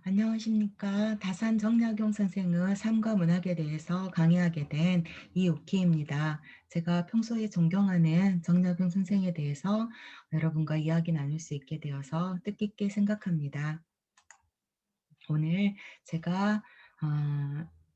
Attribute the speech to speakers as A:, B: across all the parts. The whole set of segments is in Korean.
A: 안녕하십니까. 다산 정약용 선생의 삶과 문학에 대해서 강의하게 된 이옥희입니다. 제가 평소에 존경하는 정약용 선생에 대해서 여러분과 이야기 나눌 수 있게 되어서 뜻깊게 생각합니다. 오늘 제가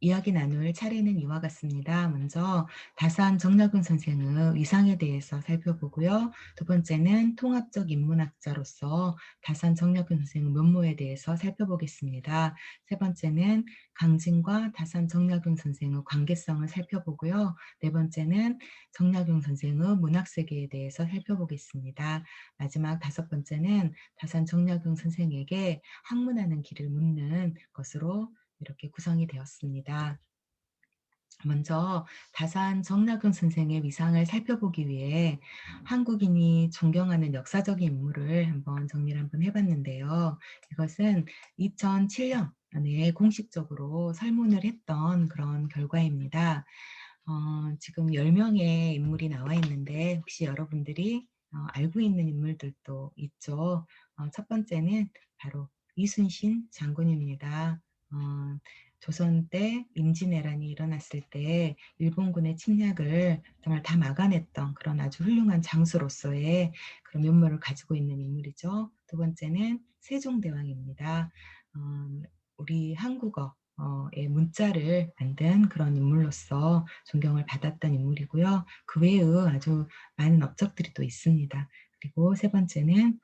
A: 이야기 나눌 차례는 이와 같습니다. 먼저 다산 정약용 선생의 위상에 대해서 살펴보고요. 두 번째는 통합적 인문학자로서 다산 정약용 선생의 면모에 대해서 살펴보겠습니다. 세 번째는 강진과 다산 정약용 선생의 관계성을 살펴보고요. 네 번째는 정약용 선생의 문학세계에 대해서 살펴보겠습니다. 마지막 다섯 번째는 다산 정약용 선생에게 학문하는 길을 묻는 것으로 이렇게 구성이 되었습니다. 먼저 다산 정약용 선생의 위상을 살펴보기 위해 한국인이 존경하는 역사적인 인물을 정리를 해봤는데요. 이것은 2007년에 공식적으로 설문을 했던 그런 결과입니다. 지금 10명의 인물이 나와 있는데 혹시 여러분들이 알고 있는 인물들도 있죠. 첫 번째는 바로 이순신 장군입니다. 어, 조선 때 임진왜란이 일어났을 때 일본군의 침략을 정말 다 막아냈던 그런 아주 훌륭한 장수로서의 그런 면모를 가지고 있는 인물이죠. 두 번째는 세종대왕입니다. 우리 한국어 의 문자를 만든 그런 인물로서 존경을 받았던 인물이고요. 그 외에 아주 많은 업적들이 또 있습니다. 그리고 세 번째는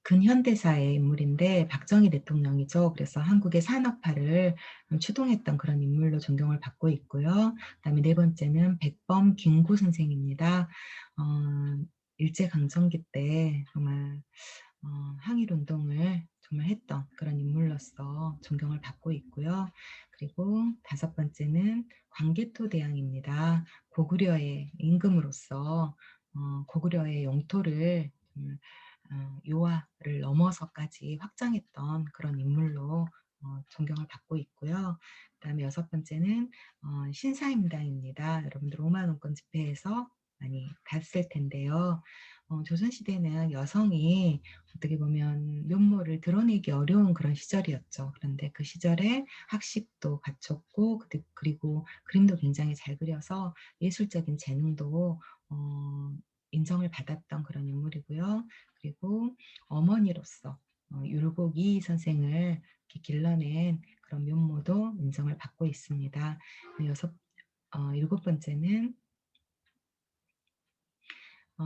A: 근현대사의 인물인데 박정희 대통령이죠. 그래서 한국의 산업화를 추동했던 그런 인물로 존경을 받고 있고요. 그다음에 네 번째는 백범 김구 선생입니다. 일제강점기 때 정말 항일운동을 정말 했던 그런 인물로서 존경을 받고 있고요. 그리고 다섯 번째는 광개토 대왕입니다. 고구려의 임금으로서 고구려의 영토를 요하를 넘어서까지 확장했던 그런 인물로 존경을 받고 있고요. 그다음에 여섯 번째는 신사임당입니다. 여러분들 로마논권 집회에서 많이 봤을 텐데요. 조선시대는 여성이 어떻게 보면 면모를 드러내기 어려운 그런 시절이었죠. 그런데 그 시절에 학식도 갖췄고 그리고 그림도 굉장히 잘 그려서 예술적인 재능도 인정을 받았던 그런 인물이고요. 그리고 어머니로서 율곡이 선생을 이렇게 길러낸 그런 면모도 인정을 받고 있습니다. 일곱 번째는 어,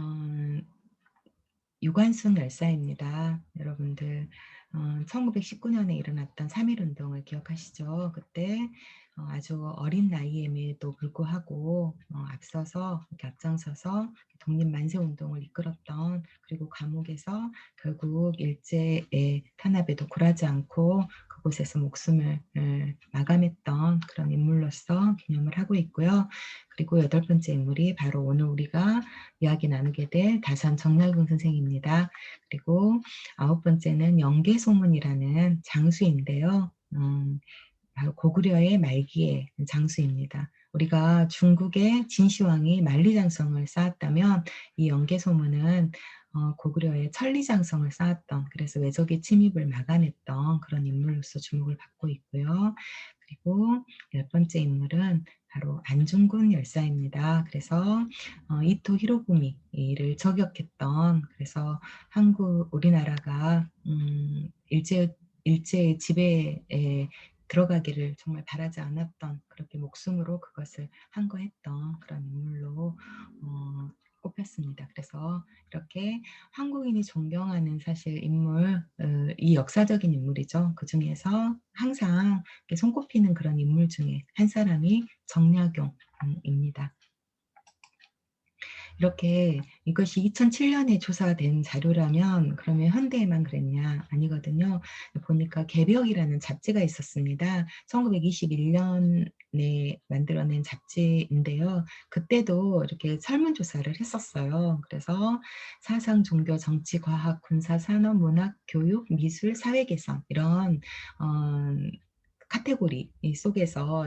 A: 유관순 열사입니다. 여러분들 1919년에 일어났던 3.1운동을 기억하시죠? 그때 아주 어린 나이임에도 불구하고 앞서서 이렇게 앞장서서 독립만세운동을 이끌었던, 그리고 감옥에서 결국 일제의 탄압에도 굴하지 않고 그곳에서 목숨을 마감했던 그런 인물로서 기념을 하고 있고요. 그리고 여덟 번째 인물이 바로 오늘 우리가 이야기 나누게 될 다산 정약용 선생입니다. 그리고 아홉 번째는 영계소문이라는 장수인데요. 바로 고구려의 말기의 장수입니다. 우리가 중국의 진시황이 만리장성을 쌓았다면 이 영계소문은 고구려의 천리장성을 쌓았던, 그래서 외적의 침입을 막아냈던 그런 인물로서 주목을 받고 있고요. 그리고 열 번째 인물은 바로 안중근 열사입니다. 그래서 이토 히로부미를 저격했던, 그래서 우리나라가 일제의 지배에 들어가기를 정말 바라지 않았던, 그렇게 목숨으로 그것을 항거했던 그런 인물로 꼽혔습니다. 그래서 이렇게 한국인이 존경하는 사실 인물, 이 역사적인 인물이죠. 그 중에서 항상 손꼽히는 그런 인물 중에 한 사람이 정약용입니다. 이렇게 이것이 2007년에 조사된 자료라면 그러면 현대에만 그랬냐? 아니거든요. 보니까 개벽이라는 잡지가 있었습니다. 1921년에 만들어낸 잡지인데요. 그때도 이렇게 설문조사를 했었어요. 그래서 사상, 종교, 정치, 과학, 군사, 산업, 문학, 교육, 미술, 사회 개선 이런 카테고리 속에서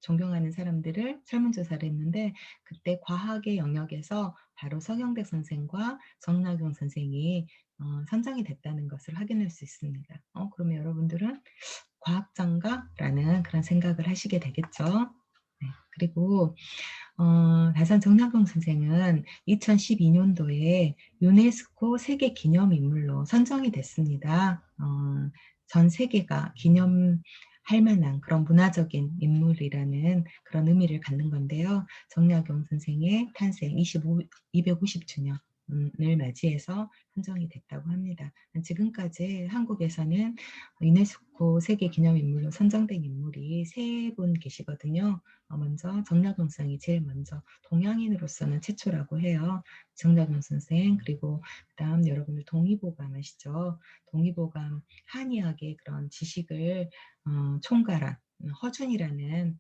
A: 존경하는 사람들을 설문조사를 했는데 그때 과학의 영역에서 바로 서경대 선생과 정약용 선생이 선정이 됐다는 것을 확인할 수 있습니다. 그러면 여러분들은 과학자인가라는 그런 생각을 하시게 되겠죠. 네, 그리고 다산 정약용 선생은 2012년도에 유네스코 세계 기념인물로 선정이 됐습니다. 전 세계가 기념할 만한 그런 문화적인 인물이라는 그런 의미를 갖는 건데요. 정약용 선생의 탄생 250주년 을 맞이해서 선정이 됐다고 합니다. 지금까지 한국에서는 유네스코 세계 기념인물로 선정된 인물이 3분 계시거든요. 먼저 정약용 선생이 제일 먼저 동양인으로서는 최초라고 해요. 정약용 선생, 그리고 그다음 여러분들 동의보감 아시죠? 동의보감 한의학의 그런 지식을 총괄한 허준이라는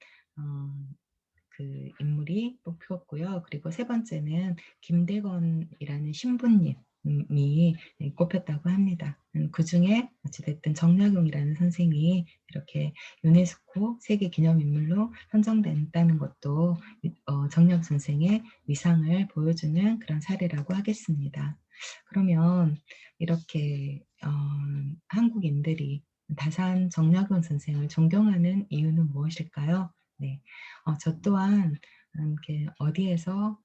A: 그 인물이 뽑혔고요. 그리고 세 번째는 김대건이라는 신부님이 꼽혔다고 합니다. 그중에 어찌됐든 정약용이라는 선생이 이렇게 유네스코 세계기념인물로 선정됐다는 것도 정약 선생의 위상을 보여주는 그런 사례라고 하겠습니다. 그러면 이렇게 한국인들이 다산 정약용 선생을 존경하는 이유는 무엇일까요? 네, 저 또한 이렇게 어디에서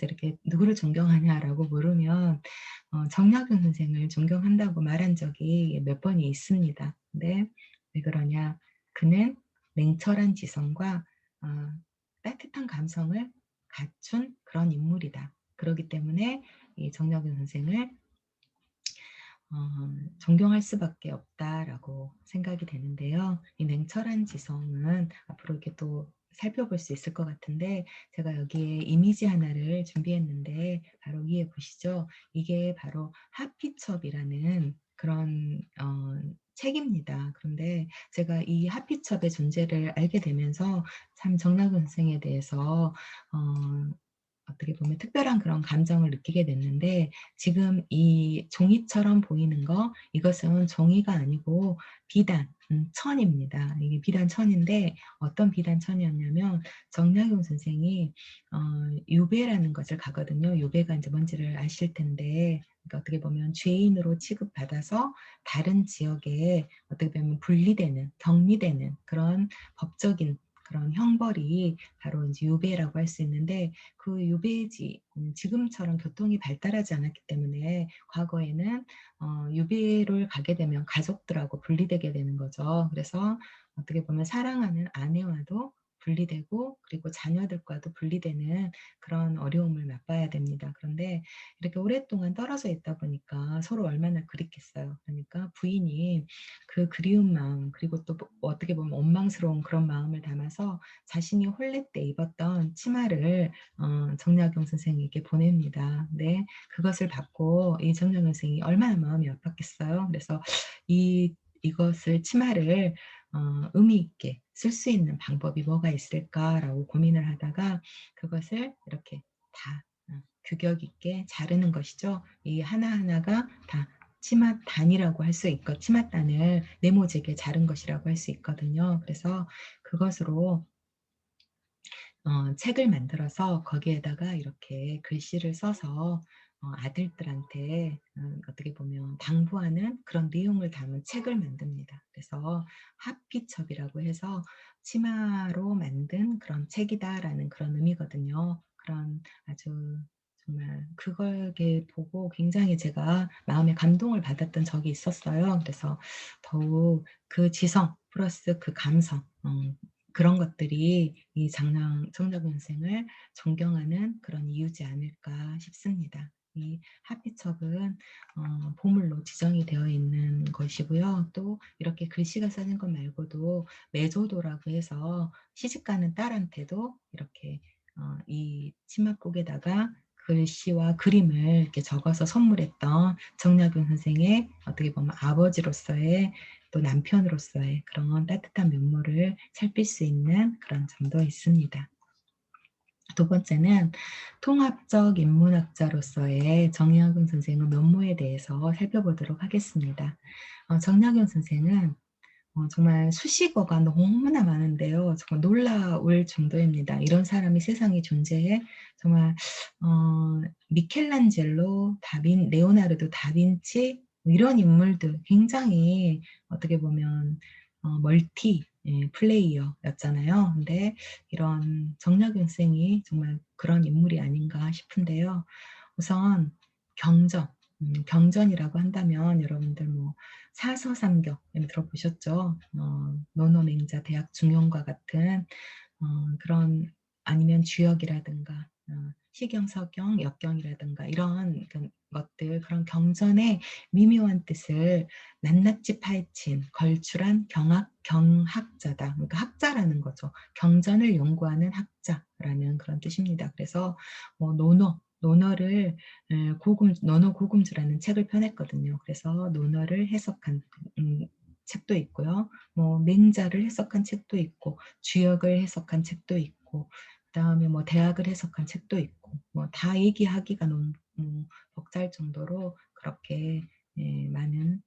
A: 이렇게 누구를 존경하냐라고 물으면 정약용 선생을 존경한다고 말한 적이 몇 번이 있습니다. 근데 왜 그러냐? 그는 냉철한 지성과 따뜻한 감성을 갖춘 그런 인물이다. 그렇기 때문에 이 정약용 선생을 존경할 수밖에 없다라고 생각이 되는데요. 이 냉철한 지성은 앞으로 이렇게 또 살펴볼 수 있을 것 같은데 제가 여기에 이미지 하나를 준비했는데 바로 위에 보시죠. 이게 바로 하피첩이라는 그런 책입니다. 그런데 제가 이 하피첩의 존재를 알게 되면서 참 정약용 선생에 대해서 어떻게 보면 특별한 그런 감정을 느끼게 됐는데 지금 이 종이처럼 보이는 거 이것은 종이가 아니고 비단, 천입니다. 이게 비단 천인데 어떤 비단 천이었냐면 정약용 선생이 유배라는 것을 가거든요. 유배가 이제 뭔지를 아실 텐데 그러니까 어떻게 보면 죄인으로 취급받아서 다른 지역에 어떻게 보면 분리되는, 격리되는 그런 법적인 그런 형벌이 바로 이제 유배라고 할 수 있는데 그 유배지 지금처럼 교통이 발달하지 않았기 때문에 과거에는 유배를 가게 되면 가족들하고 분리되게 되는 거죠. 그래서 어떻게 보면 사랑하는 아내와도 분리되고 그리고 자녀들과도 분리되는 그런 어려움을 맛봐야 됩니다. 그런데 이렇게 오랫동안 떨어져 있다 보니까 서로 얼마나 그립겠어요. 그러니까 부인이 그 그리운 마음 그리고 또 어떻게 보면 원망스러운 그런 마음을 담아서 자신이 혼례 때 입었던 치마를 정약용 선생에게 보냅니다. 네, 그것을 받고 이 정약용 선생이 얼마나 마음이 아팠겠어요. 그래서 이것을 치마를 의미 있게 쓸 수 있는 방법이 뭐가 있을까라고 고민을 하다가 그것을 이렇게 다 규격 있게 자르는 것이죠. 이 하나하나가 다 치맛단이라고 할 수 있고 치맛단을 네모지게 자른 것이라고 할 수 있거든요. 그래서 그것으로 책을 만들어서 거기에다가 이렇게 글씨를 써서 아들들한테 어떻게 보면 당부하는 그런 내용을 담은 책을 만듭니다. 그래서 하피첩이라고 해서 치마로 만든 그런 책이다라는 그런 의미거든요. 그런 아주 정말 그걸 보고 굉장히 제가 마음에 감동을 받았던 적이 있었어요. 그래서 더욱 그 지성 플러스 그 감성 그런 것들이 이 정약용 선생을 존경하는 그런 이유지 않을까 싶습니다. 이 하피첩은 보물로 지정이 되어 있는 것이고요. 또 이렇게 글씨가 써진 것 말고도 매조도라고 해서 시집가는 딸한테도 이렇게 이 치맛복에다가 글씨와 그림을 이렇게 적어서 선물했던 정약용 선생의 어떻게 보면 아버지로서의 또 남편으로서의 그런 따뜻한 면모를 살필 수 있는 그런 점도 있습니다. 두 번째는 통합적 인문학자로서의 정약용 선생의 면모에 대해서 살펴보도록 하겠습니다. 정약용 선생은 정말 수식어가 너무나 많은데요. 정말 놀라울 정도입니다. 이런 사람이 세상에 존재해? 정말 미켈란젤로, 레오나르도 다빈치 뭐 이런 인물들 굉장히 어떻게 보면 멀티 플레이어였잖아요. 근데 이런 정약용 쌤이 정말 그런 인물이 아닌가 싶은데요. 우선 경전, 경전이라고 한다면 여러분들 뭐 사서삼경 들어보셨죠? 노노맹자 대학 중용과 같은 그런 아니면 주역이라든가 시경, 서경, 역경이라든가 이런 것들 그런 경전의 미묘한 뜻을 낱낱이 파헤친 걸출한 경학자다. 그러니까 학자라는 거죠. 경전을 연구하는 학자라는 그런 뜻입니다. 그래서 논어를 논어 고금주라는 책을 펴냈거든요. 그래서 논어를 해석한 책도 있고요. 뭐 맹자를 해석한 책도 있고 주역을 해석한 책도 있고 그다음에 뭐 대학을 해석한 책도 있고 뭐 다 얘기하기가 너무 벅찰 정도로 그렇게 많은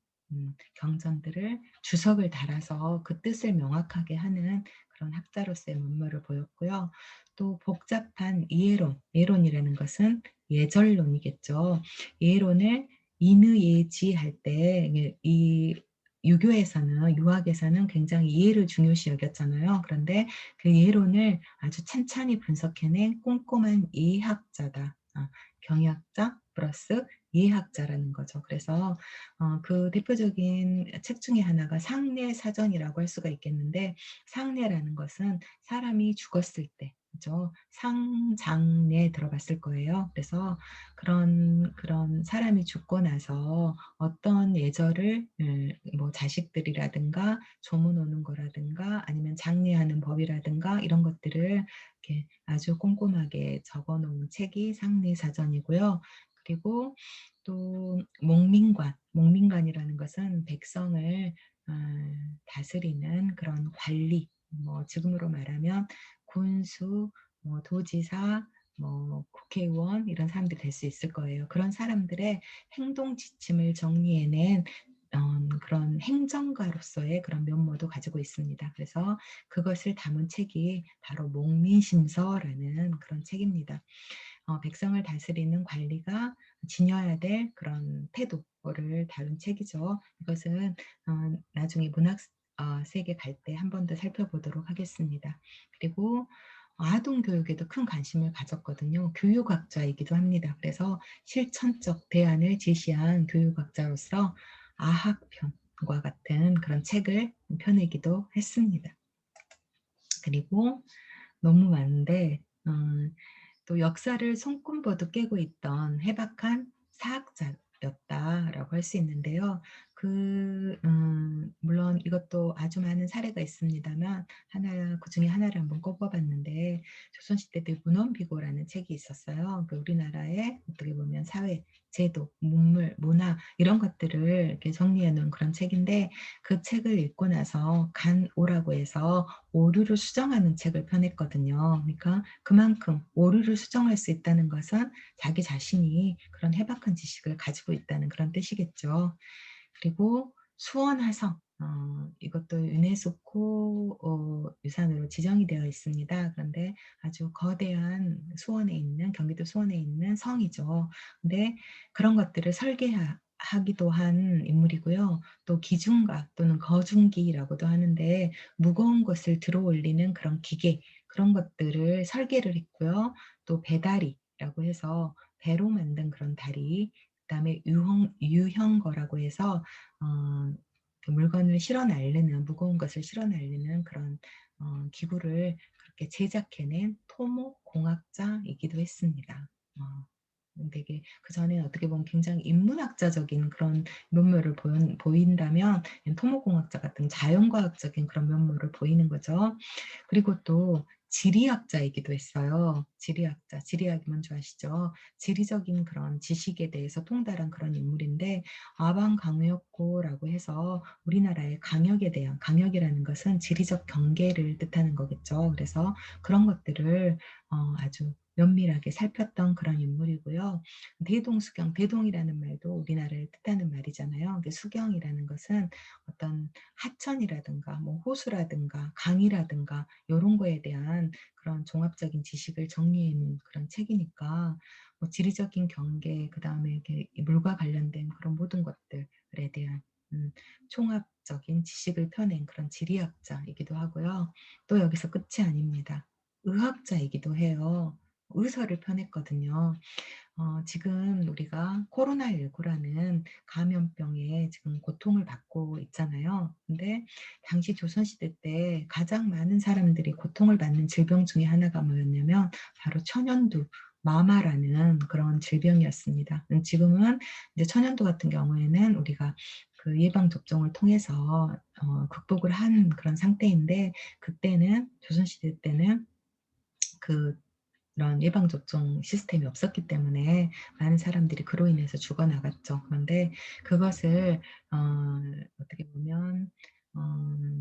A: 경전들을 주석을 달아서 그 뜻을 명확하게 하는 그런 학자로서의 면모를 보였고요. 또 복잡한 이해론이라는 것은 예절론이겠죠. 이해론을 인의예지할 때 이 유학에서는 굉장히 이해를 중요시 여겼잖아요. 그런데 그 이해론을 아주 찬찬히 분석해낸 꼼꼼한 이해학자다. 경영학자 플러스 이해학자라는 거죠. 그래서 그 대표적인 책 중에 하나가 상례사전이라고 할 수가 있겠는데 상례라는 것은 사람이 죽었을 때 그죠? 상장례에 들어봤을 거예요. 그래서 그런 사람이 죽고 나서 어떤 예절을 뭐 자식들이라든가 조문 오는 거라든가 아니면 장례하는 법이라든가 이런 것들을 이렇게 아주 꼼꼼하게 적어 놓은 책이 상례사전이고요. 그리고 또 목민관이라는 것은 백성을 다스리는 그런 관리, 뭐 지금으로 말하면 군수, 뭐 도지사, 뭐 국회의원 이런 사람들이 될 수 있을 거예요. 그런 사람들의 행동 지침을 정리해낸 그런 행정가로서의 그런 면모도 가지고 있습니다. 그래서 그것을 담은 책이 바로 목민심서라는 그런 책입니다. 백성을 다스리는 관리가 지녀야 될 그런 태도를 다룬 책이죠. 이것은 나중에 문학 세계 갈 때 한 번 더 살펴보도록 하겠습니다. 그리고 아동 교육에도 큰 관심을 가졌거든요. 교육학자이기도 합니다. 그래서 실천적 대안을 제시한 교육학자로서 아학편과 같은 그런 책을 펴내기도 했습니다. 그리고 너무 많은데 또 역사를 손꼽아도 깨고 있던 해박한 사학자였다라고 할 수 있는데요. 물론 이것도 아주 많은 사례가 있습니다만 그 중에 하나를 한번 꼽아봤는데 조선시대 때 문헌비고라는 책이 있었어요. 그 우리나라의 어떻게 보면 사회, 제도, 문물, 문화 이런 것들을 이렇게 정리해 놓은 그런 책인데 그 책을 읽고 나서 간오라고 해서 오류를 수정하는 책을 펴냈거든요. 그러니까 그만큼 오류를 수정할 수 있다는 것은 자기 자신이 그런 해박한 지식을 가지고 있다는 그런 뜻이겠죠. 그리고 수원화성 이것도 유네스코 유산으로 지정이 되어 있습니다. 그런데 아주 거대한 경기도 수원에 있는 성이죠. 근데 그런 것들을 설계하기도 한 인물이고요. 또 기중가 또는 거중기라고도 하는데 무거운 것을 들어 올리는 그런 기계 그런 것들을 설계를 했고요. 또 배다리라고 해서 배로 만든 그런 다리 그다음에 유형거라고 해서 그 물건을 무거운 것을 실어 날리는 그런 기구를 그렇게 제작해낸 토목공학자이기도 했습니다. 되게 그전에 어떻게 보면 굉장히 인문학자적인 그런 면모를 보인다면 토목공학자 같은 자연과학적인 그런 면모를 보이는 거죠. 그리고 또 지리학자이기도 했어요. 지리학자, 지리학이 뭔지 아시죠? 지리적인 그런 지식에 대해서 통달한 그런 인물인데 아방 강요코라고 해서 우리나라의 강역에 대한 강역이라는 것은 지리적 경계를 뜻하는 거겠죠. 그래서 그런 것들을 아주 면밀하게 살폈던 그런 인물이고요. 대동수경, 대동이라는 말도 우리나라를 뜻하는 말이잖아요. 수경이라는 것은 어떤 하천이라든가 뭐 호수라든가 강이라든가 이런 거에 대한 그런 종합적인 지식을 정리해 놓은 그런 책이니까 뭐 지리적인 경계 그다음에 이렇게 이 물과 관련된 그런 모든 것들에 대한 음 총합적인 지식을 펴낸 그런 지리학자이기도 하고요. 또 여기서 끝이 아닙니다. 의학자이기도 해요. 의서를 펴냈거든요. 지금 우리가 코로나19라는 감염병에 지금 고통을 받고 있잖아요. 근데 당시 조선시대 때 가장 많은 사람들이 고통을 받는 질병 중에 하나가 뭐였냐면 바로 천연두, 마마라는 그런 질병이었습니다. 지금은 이제 천연두 같은 경우에는 우리가 그 예방 접종을 통해서 극복을 한 그런 상태인데 그때는 조선시대 때는 그 그런 예방접종 시스템이 없었기 때문에 많은 사람들이 그로 인해서 죽어나갔죠. 그런데 그것을 어 어떻게 보면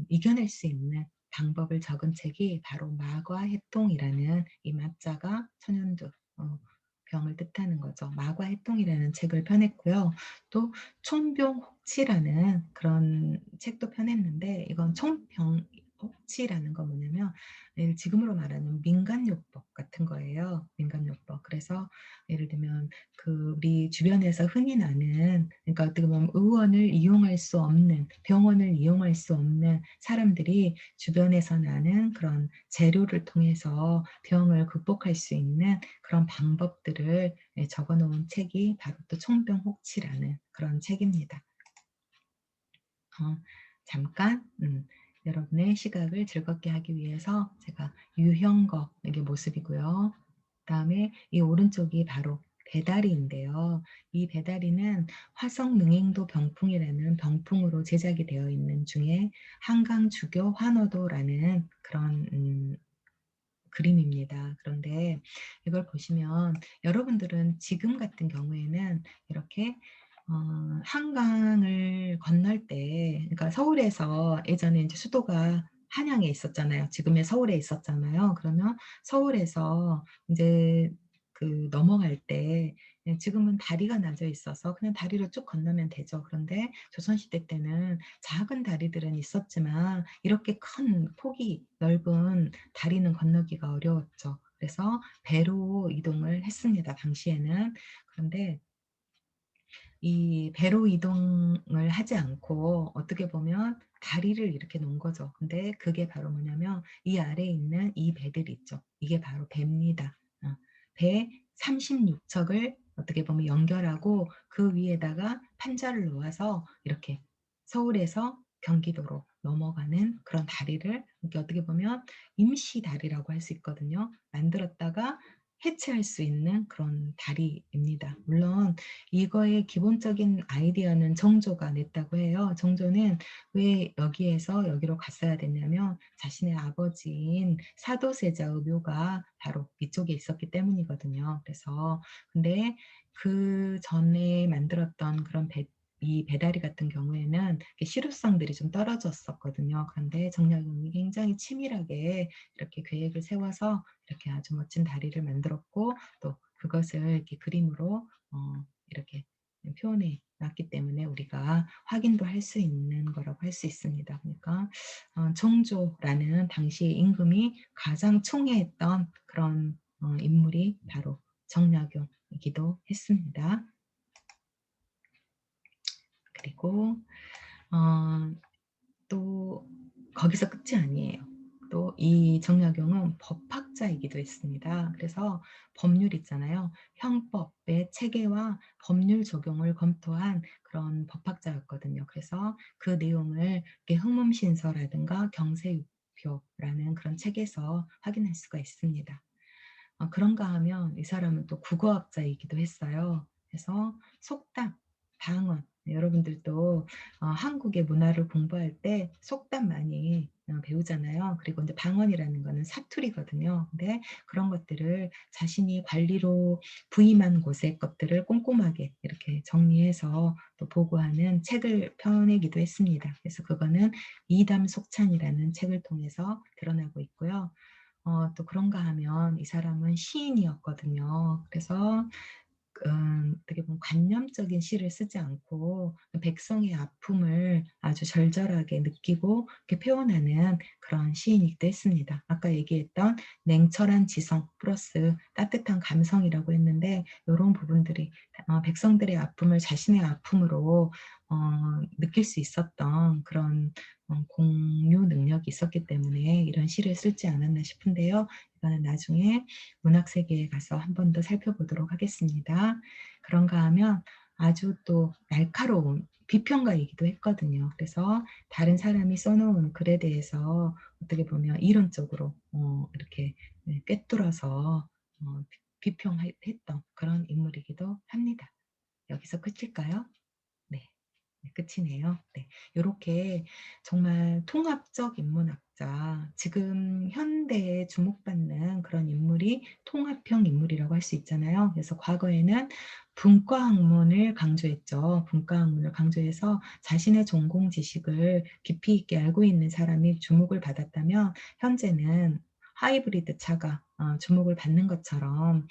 A: 이겨낼 수 있는 방법을 적은 책이 바로 마과해통이라는 이 마자가 천연두 병을 뜻하는 거죠. 마과해통이라는 책을 펴냈고요. 또 촌병혹치라는 그런 책도 펴냈는데 이건 촌병혹치라는 건 뭐냐면 지금으로 말하는 민간요법 같은 거예요. 민간요법. 그래서 예를 들면 그 우리 주변에서 흔히 나는 그러니까 어떻게 보면 의원을 이용할 수 없는 병원을 이용할 수 없는 사람들이 주변에서 나는 그런 재료를 통해서 병을 극복할 수 있는 그런 방법들을 적어 놓은 책이 바로 또 총병혹치라는 그런 책입니다. 어 잠깐 여러분의 시각을 즐겁게 하기 위해서 제가 유형거 이게 모습이고요. 그다음에 이 오른쪽이 바로 배다리인데요. 이 배다리는 화성 능행도 병풍이라는 병풍으로 제작이 되어 있는 중에 한강 주교 환호도라는 그런 그림입니다. 그런데 이걸 보시면 여러분들은 지금 같은 경우에는 이렇게 한강을 건널 때 그러니까 서울에서 예전에 인제 수도가 한양에 있었잖아요. 지금의 서울에 있었잖아요. 그러면 서울에서 인제 그 넘어갈 때 지금은 다리가 나져 있어서 그냥 다리로 쭉 건너면 되죠. 그런데 조선시대 때는 작은 다리들은 있었지만 이렇게 큰 폭이 넓은 다리는 건너기가 어려웠죠. 그래서 배로 이동을 했습니다, 당시에는. 그런데 이 배로 이동을 하지 않고 어떻게 보면 다리를 이렇게 놓은 거죠. 근데 그게 바로 뭐냐면 이 아래에 있는 이 배들이 있죠. 이게 바로 배입니다. 배 36척을 어떻게 보면 연결하고 그 위에다가 판자를 놓아서 이렇게 서울에서 경기도로 넘어가는 그런 다리를 이게 어떻게 보면 임시 다리라고 할 수 있거든요. 만들었다가 해체할 수 있는 그런 다리입니다. 물론 이거의 기본적인 아이디어는 정조가 냈다고 해요. 정조는 왜 여기에서 여기로 갔어야 됐냐면 자신의 아버지인 사도세자의 묘가 바로 이쪽에 있었기 때문이거든요. 그래서 근데 그전에 만들었던 그런 이 배다리 같은 경우에는 이렇게 실효성들이 좀 떨어졌었거든요. 그런데 정약용이 굉장히 치밀하게 이렇게 계획을 세워서 이렇게 아주 멋진 다리를 만들었고 또 그것을 이렇게 그림으로 이렇게 표현해 놨기 때문에 우리가 확인도 할 수 있는 거라고 할 수 있습니다. 그러니까 정조라는 당시 임금이 가장 총애했던 그런 인물이 바로 정약용이기도 했습니다. 그리고 어 또 거기서 끝이 아니에요. 또 이 정약용은 법학자이기도 했습니다. 그래서 법률 있잖아요. 형법의 체계와 법률 적용을 검토한 그런 법학자였거든요. 그래서 그 내용을 이렇게 흥문신서라든가 경세유표라는 그런 책에서 확인할 수가 있습니다. 그런가 하면 이 사람은 또 국어학자이기도 했어요. 그래서 속담, 방언 여러분들도 한국의 문화를 공부할 때 속담 많이 배우잖아요. 그리고 이제 방언이라는 거는 사투리거든요. 근데 그런 것들을 자신이 관리로 부임한 곳의 것들을 꼼꼼하게 이렇게 정리해서 또 보고하는 책을 펴내기도 했습니다. 그래서 그거는 이담속찬이라는 책을 통해서 드러나고 있고요. 또 그런가 하면 이 사람은 시인이었거든요. 그래서 어떻게 보면 관념적인 시를 쓰지 않고 백성의 아픔을 아주 절절하게 느끼고 이렇게 표현하는 그런 시인이기도 했습니다. 아까 얘기했던 냉철한 지성 플러스 따뜻한 감성이라고 했는데 요런 부분들이 백성들의 아픔을 자신의 아픔으로 느낄 수 있었던 그런 공유 능력이 있었기 때문에 이런 시를 쓰지 않았나 싶은데요. 이거는 나중에 문학 세계에 가서 한 번 더 살펴보도록 하겠습니다. 그런가 하면 아주 또 날카로운 비평가이기도 했거든요. 그래서 다른 사람이 써 놓은 글에 대해서 어떻게 보면 이론적으로 이렇게 꿰뚫어서 비평했던 그런 인물이기도 합니다. 여기서 끝일까요? 네. 네, 끝이네요. 네. 요렇게 정말 통합적 인문학자, 지금 현대에 주목받는 그런 인물이 통합형 인물이라고 할 수 있잖아요. 그래서 과거에는 분과 학문을 강조했죠. 분과 학문을 강조해서 자신의 전공 지식을 깊이 있게 알고 있는 사람이 주목을 받았다면 현재는 하이브리드 차가 주목을 받는 것처럼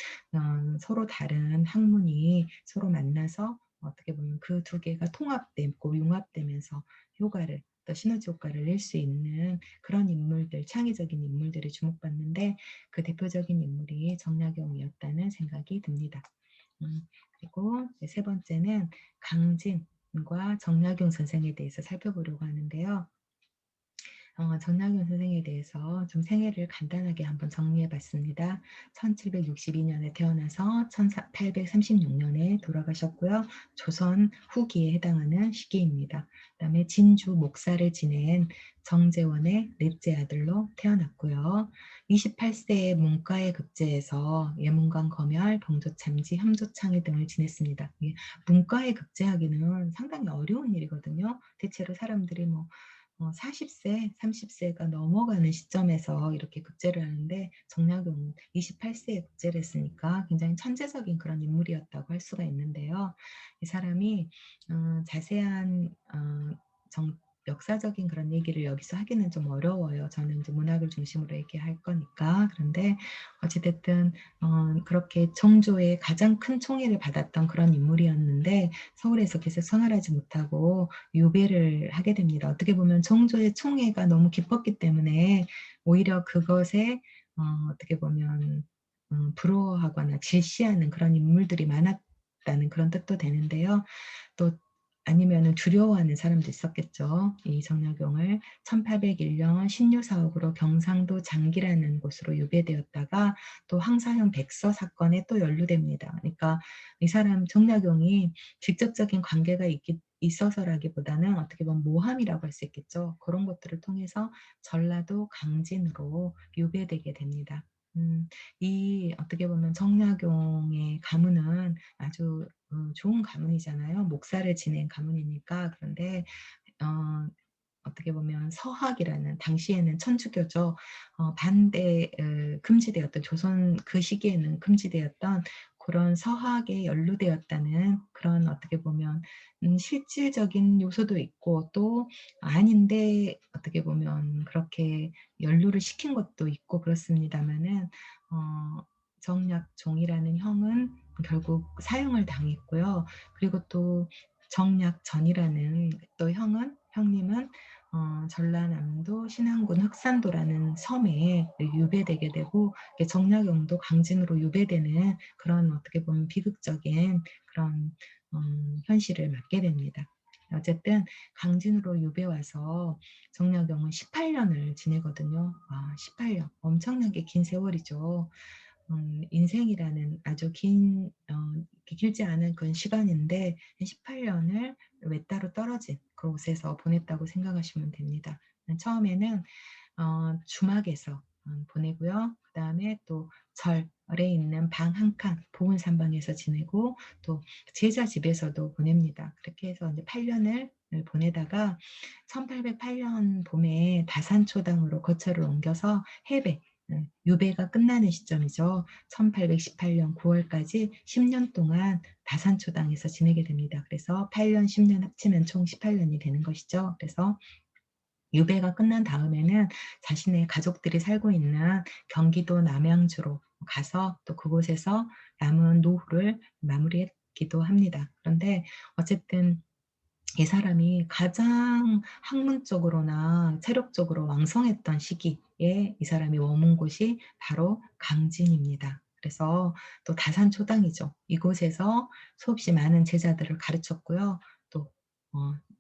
A: 서로 다른 학문이 서로 만나서 어떻게 보면 그 두 개가 통합되고 융합되면서 효과를 또 시너지 효과를 낼 수 있는 그런 인물들, 창의적인 인물들이 주목받는데 그 대표적인 인물이 정약용이었다는 생각이 듭니다. 그리고 세 번째는 강진과 정약용 선생에 대해서 살펴보려고 하는데요. 전학용 선생에 대해서 좀 생애를 간단하게 한번 정리해 봤습니다. 1762년에 태어나서 1836년에 돌아가셨고요. 조선 후기에 해당하는 시기입니다. 그다음에 진주 목사를 지낸 정재원의 넷째 아들로 태어났고요. 28세에 문과에 급제해서 예문관 검열, 병조참지, 함조창의 등을 지냈습니다. 문과에 급제하기는 상당히 어려운 일이거든요. 대체로 사람들이 40세, 30세가 넘어가는 시점에서 이렇게 급제를 하는데 정약용은 28세에 급제를 했으니까 굉장히 천재적인 그런 인물이었다고 할 수가 있는데요. 이 사람이 자세한 역사적인 그런 얘기를 여기서 하기는 좀 어려워요. 저는 이제 문학을 중심으로 얘기할 거니까. 그런데 어찌됐든 그렇게 정조의 가장 큰 총애를 받았던 그런 인물이었는데 서울에서 계속 생활하지 못하고 유배를 하게 됩니다. 어떻게 보면 정조의 총애가 너무 깊었기 때문에 오히려 그것에 어떻게 보면 부러워하거나 질시하는 그런 인물들이 많았다는 그런 뜻도 되는데요. 또 아니면은 두려워하는 사람도 있었겠죠. 이 정약용을 1801년 신유 사옥으로 경상도 장기라는 곳으로 유배되었다가 또 황사현 백서 사건에 또 연루됩니다. 그러니까 이 사람 정약용이 직접적인 관계가 있어서라기보다는 어떻게 보면 모함이라고 할 수 있겠죠. 그런 것들을 통해서 전라도 강진으로 유배되게 됩니다. 음, 이 어떻게 보면 정약용의 가문은 아주 좋은 가문이잖아요. 목사를 지낸 가문이니까. 그런데 어 어떻게 보면 서학이라는 당시에는 천주교죠. 반대 금지되었던 조선 그 시기에는 금지되었던 그런 서학에 연루되었다는 그런 어떻게 보면 실질적인 요소도 있고 또 아닌데 어떻게 보면 그렇게 연루를 시킨 것도 있고 그렇습니다마는 정약종이라는 형은 결국 사형을 당했고요. 그리고 또 정약전이라는 또 형님은 전라남도 신안군 흑산도라는 섬에 유배되게 되고 정약용도 강진으로 유배되는 그런 어떻게 보면 비극적인 그런 현실을 맞게 됩니다. 어쨌든 강진으로 유배 와서 정약용은 18년을 지내거든요. 18년. 엄청나게 긴 세월이죠. 인생이라는 아주 길지 않은 그런 시간인데 18년을 외따로 떨어진 그곳에서 보냈다고 생각하시면 됩니다. 처음에는 주막에서 보내고요. 그다음에 또 절에 있는 방 한 칸, 보은산방에서 지내고 또 제자 집에서도 보냅니다. 그렇게 해서 이제 8년을 보내다가 1808년 봄에 다산초당으로 거처를 옮겨서 해배, 유배가 끝나는 시점이죠. 1818년 9월까지 10년 동안 다산초당에서 지내게 됩니다. 그래서 8년, 10년 합치면 총 18년이 되는 것이죠. 그래서 유배가 끝난 다음에는 자신의 가족들이 살고 있는 경기도 남양주로 가서 또 그곳에서 남은 노후를 마무리했기도 합니다. 그런데 어쨌든 이 사람이 가장 학문적으로나 체력적으로 왕성했던 시기에 이 사람이 머문 곳이 바로 강진입니다. 그래서 또 다산초당이죠. 이곳에서 수없이 많은 제자들을 가르쳤고요. 또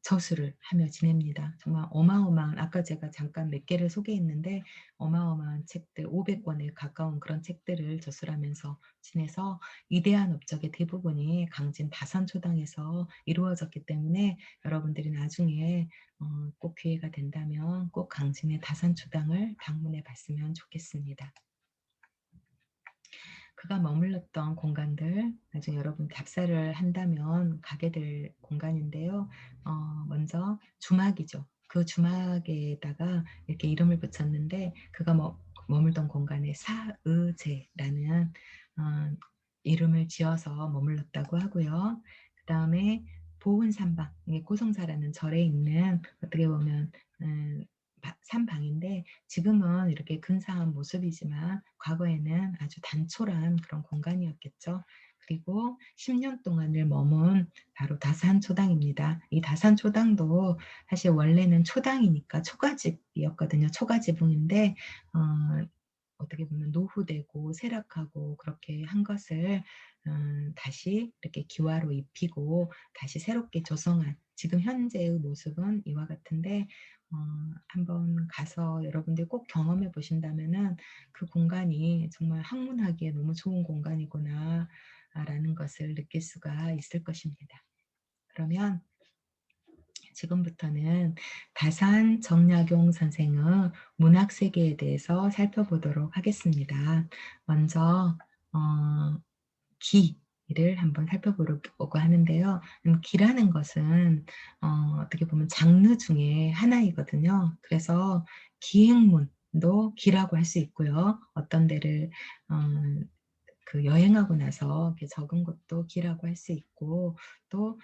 A: 저술을 하며 지냅니다. 정말 어마어마한, 아까 제가 잠깐 몇 개를 소개했는데 어마어마한 책들 500권에 가까운 그런 책들을 저술하면서 지내서 위대한 업적의 대부분이 강진 다산초당에서 이루어졌기 때문에 여러분들이 나중에 꼭 기회가 된다면 꼭 강진의 다산초당을 방문해 봤으면 좋겠습니다. 그가 머물렀던 공간들, 나중에 여러분 답사를 한다면 가게 될 공간인데요. 먼저 주막이죠. 그 주막에다가 이렇게 이름을 붙였는데 그가 머물던 공간에 사의제라는 어, 이름을 지어서 머물렀다고 하고요. 그 다음에 보은산방, 이게 고성사라는 절에 있는 어떻게 보면 산방인데 지금은 이렇게 근사한 모습이지만 과거에는 아주 단촐한 그런 공간이었겠죠. 그리고 10년 동안을 머문 바로 다산초당입니다. 이 다산초당도 사실 원래는 초당이니까 초가집이었거든요. 초가지붕인데 어떻게 보면 노후되고 쇠락하고 그렇게 한 것을 다시 이렇게 기와로 입히고 다시 새롭게 조성한 지금 현재의 모습은 이와 같은데 어, 한번 가서 여러분들 꼭 경험해 보신다면은 그 공간이 정말 학문하기에 너무 좋은 공간이구나 라는 것을 느낄 수가 있을 것입니다. 그러면 지금부터는 다산 정약용 선생의 문학 세계에 대해서 살펴보도록 하겠습니다. 먼저 기를 한번 살펴보려고 하는데요. 기라는 것은 어떻게 보면 장르 중에 하나이거든요. 그래서 기행문도 기라고 할 수 있고요. 어떤 데를 어, 그 여행하고 나서 이렇게 적은 것도 기라고 할 수 있고 또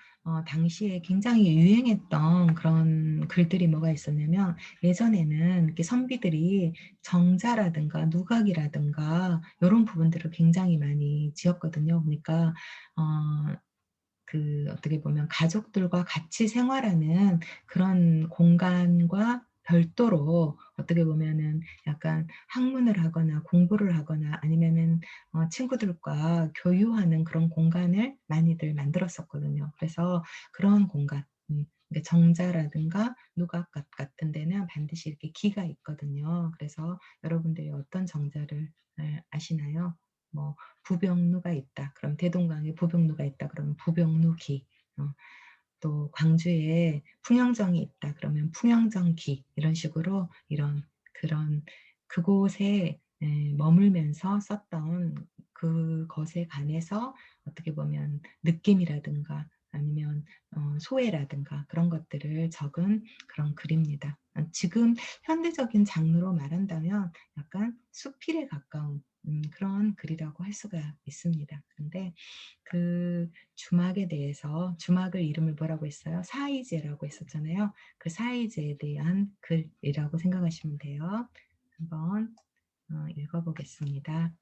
A: 당시에 굉장히 유행했던 그런 글들이 뭐가 있었냐면 예전에는 이렇게 선비들이 정자라든가 누각이라든가 이런 부분들을 굉장히 많이 지었거든요. 그러니까 그 어떻게 보면 가족들과 같이 생활하는 그런 공간과 별도로 어떻게 보면은 약간 학문을 하거나 공부를 하거나 아니면은 친구들과 교유하는 그런 공간을 많이들 만들었었거든요. 그래서 그런 공간, 그러니까 정자라든가 누각 같은 데는 반드시 이렇게 기가 있거든요. 그래서 여러분들이 어떤 정자를 아시나요? 뭐 부병루가 있다. 그럼 대동강에 부병루가 있다. 그러면 부병루기. 또 광주에 풍영정이 있다. 그러면 풍영정기. 이런 식으로 이런 그런 그곳에 머물면서 썼던 그것에 관해서 어떻게 보면 느낌이라든가 아니면 소회라든가 그런 것들을 적은 그런 글입니다. 지금 현대적인 장르로 말한다면 약간 수필에 가까운 그런 글이라고 할 수가 있습니다. 그런데 그 주막에 대해서 주막을 이름을 뭐라고 했어요? 사이제라고 했었잖아요. 그 사이제에 대한 글이라고 생각하시면 돼요. 한번 읽어보겠습니다.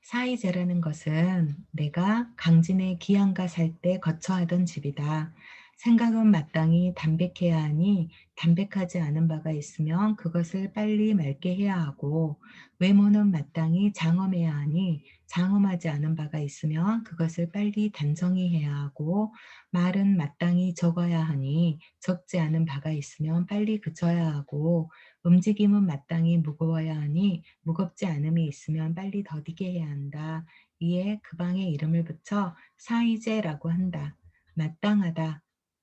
A: 사이제라는 것은 내가 강진의 기양가 살 때 거처하던 집이다. 생각은 마땅히 담백해야 하니 담백하지 않은 바가 있으면 그것을 빨리 맑게 해야 하고 외모는 마땅히 장엄해야 하니 장엄하지 않은 바가 있으면 그것을 빨리 단정히 해야 하고 말은 마땅히 적어야 하니 적지 않은 바가 있으면 빨리 그쳐야 하고 움직임은 마땅히 무거워야 하니 무겁지 않음이 있으면 빨리 더디게 해야 한다. 이에 그 방에 이름을 붙여 사이제라고 한다. 마땅하다.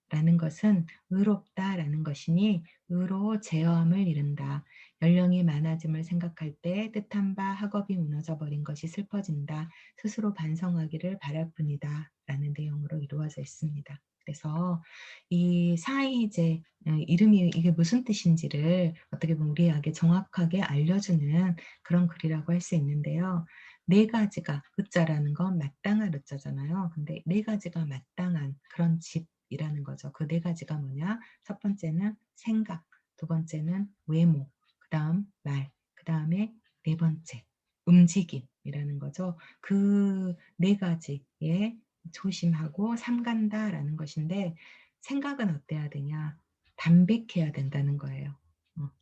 A: 라는 것은 의롭다라는 것이니 의로 제어함을 이룬다. 연령이 많아짐을 생각할 때 뜻한 바 학업이 무너져 버린 것이 슬퍼진다. 스스로 반성하기를 바랄 뿐이다. 라는 내용으로 이루어져 있습니다. 그래서 이 사이제 이름이 이게 무슨 뜻인지를 어떻게 보면 우리에게 정확하게 알려주는 그런 글이라고 할 수 있는데요. 네 가지가 의자라는 건 마땅한 의자잖아요. 근데 네 가지가 마땅한 그런 집이라는 거죠. 그 네 가지가 뭐냐? 첫 번째는 생각, 두 번째는 외모, 그다음 말, 그다음에 네 번째 움직임이라는 거죠. 그 네 가지에 조심하고 삼간다라는 것인데 생각은 어때야 되냐? 담백해야 된다는 거예요.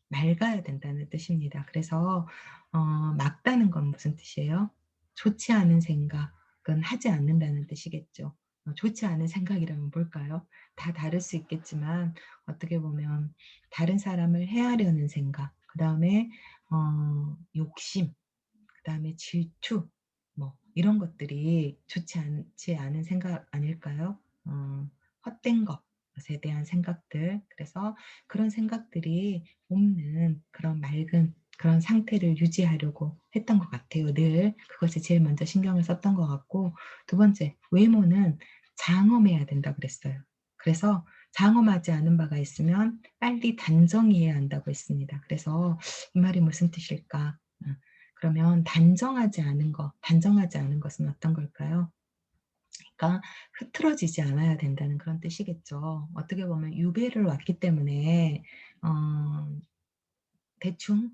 A: 맑아야 된다는 뜻입니다. 그래서 맑다는 건 무슨 뜻이에요? 좋지 않은 생각은 하지 않는다는 뜻이겠죠. 좋지 않은 생각이라면 뭘까요? 다 다를 수 있겠지만 어떻게 보면 다른 사람을 해하려는 생각, 그다음에 욕심, 그다음에 질투 뭐 이런 것들이 좋지 않지 않은 생각 아닐까요? 헛된 것에 대한 생각들. 그래서 그런 생각들이 없는 그런 맑은 그런 상태를 유지하려고 했던 것 같아요. 늘 그것이 제일 먼저 신경을 썼던 것 같고 두 번째 외모는 장엄해야 된다 그랬어요. 그래서 장엄하지 않은 바가 있으면 빨리 단정해야 한다고 했습니다. 그래서 이 말이 무슨 뜻일까? 그러면 단정하지 않은 것은 어떤 걸까요? 그러니까 흐트러지지 않아야 된다는 그런 뜻이겠죠. 어떻게 보면 유배를 왔기 때문에 어 대충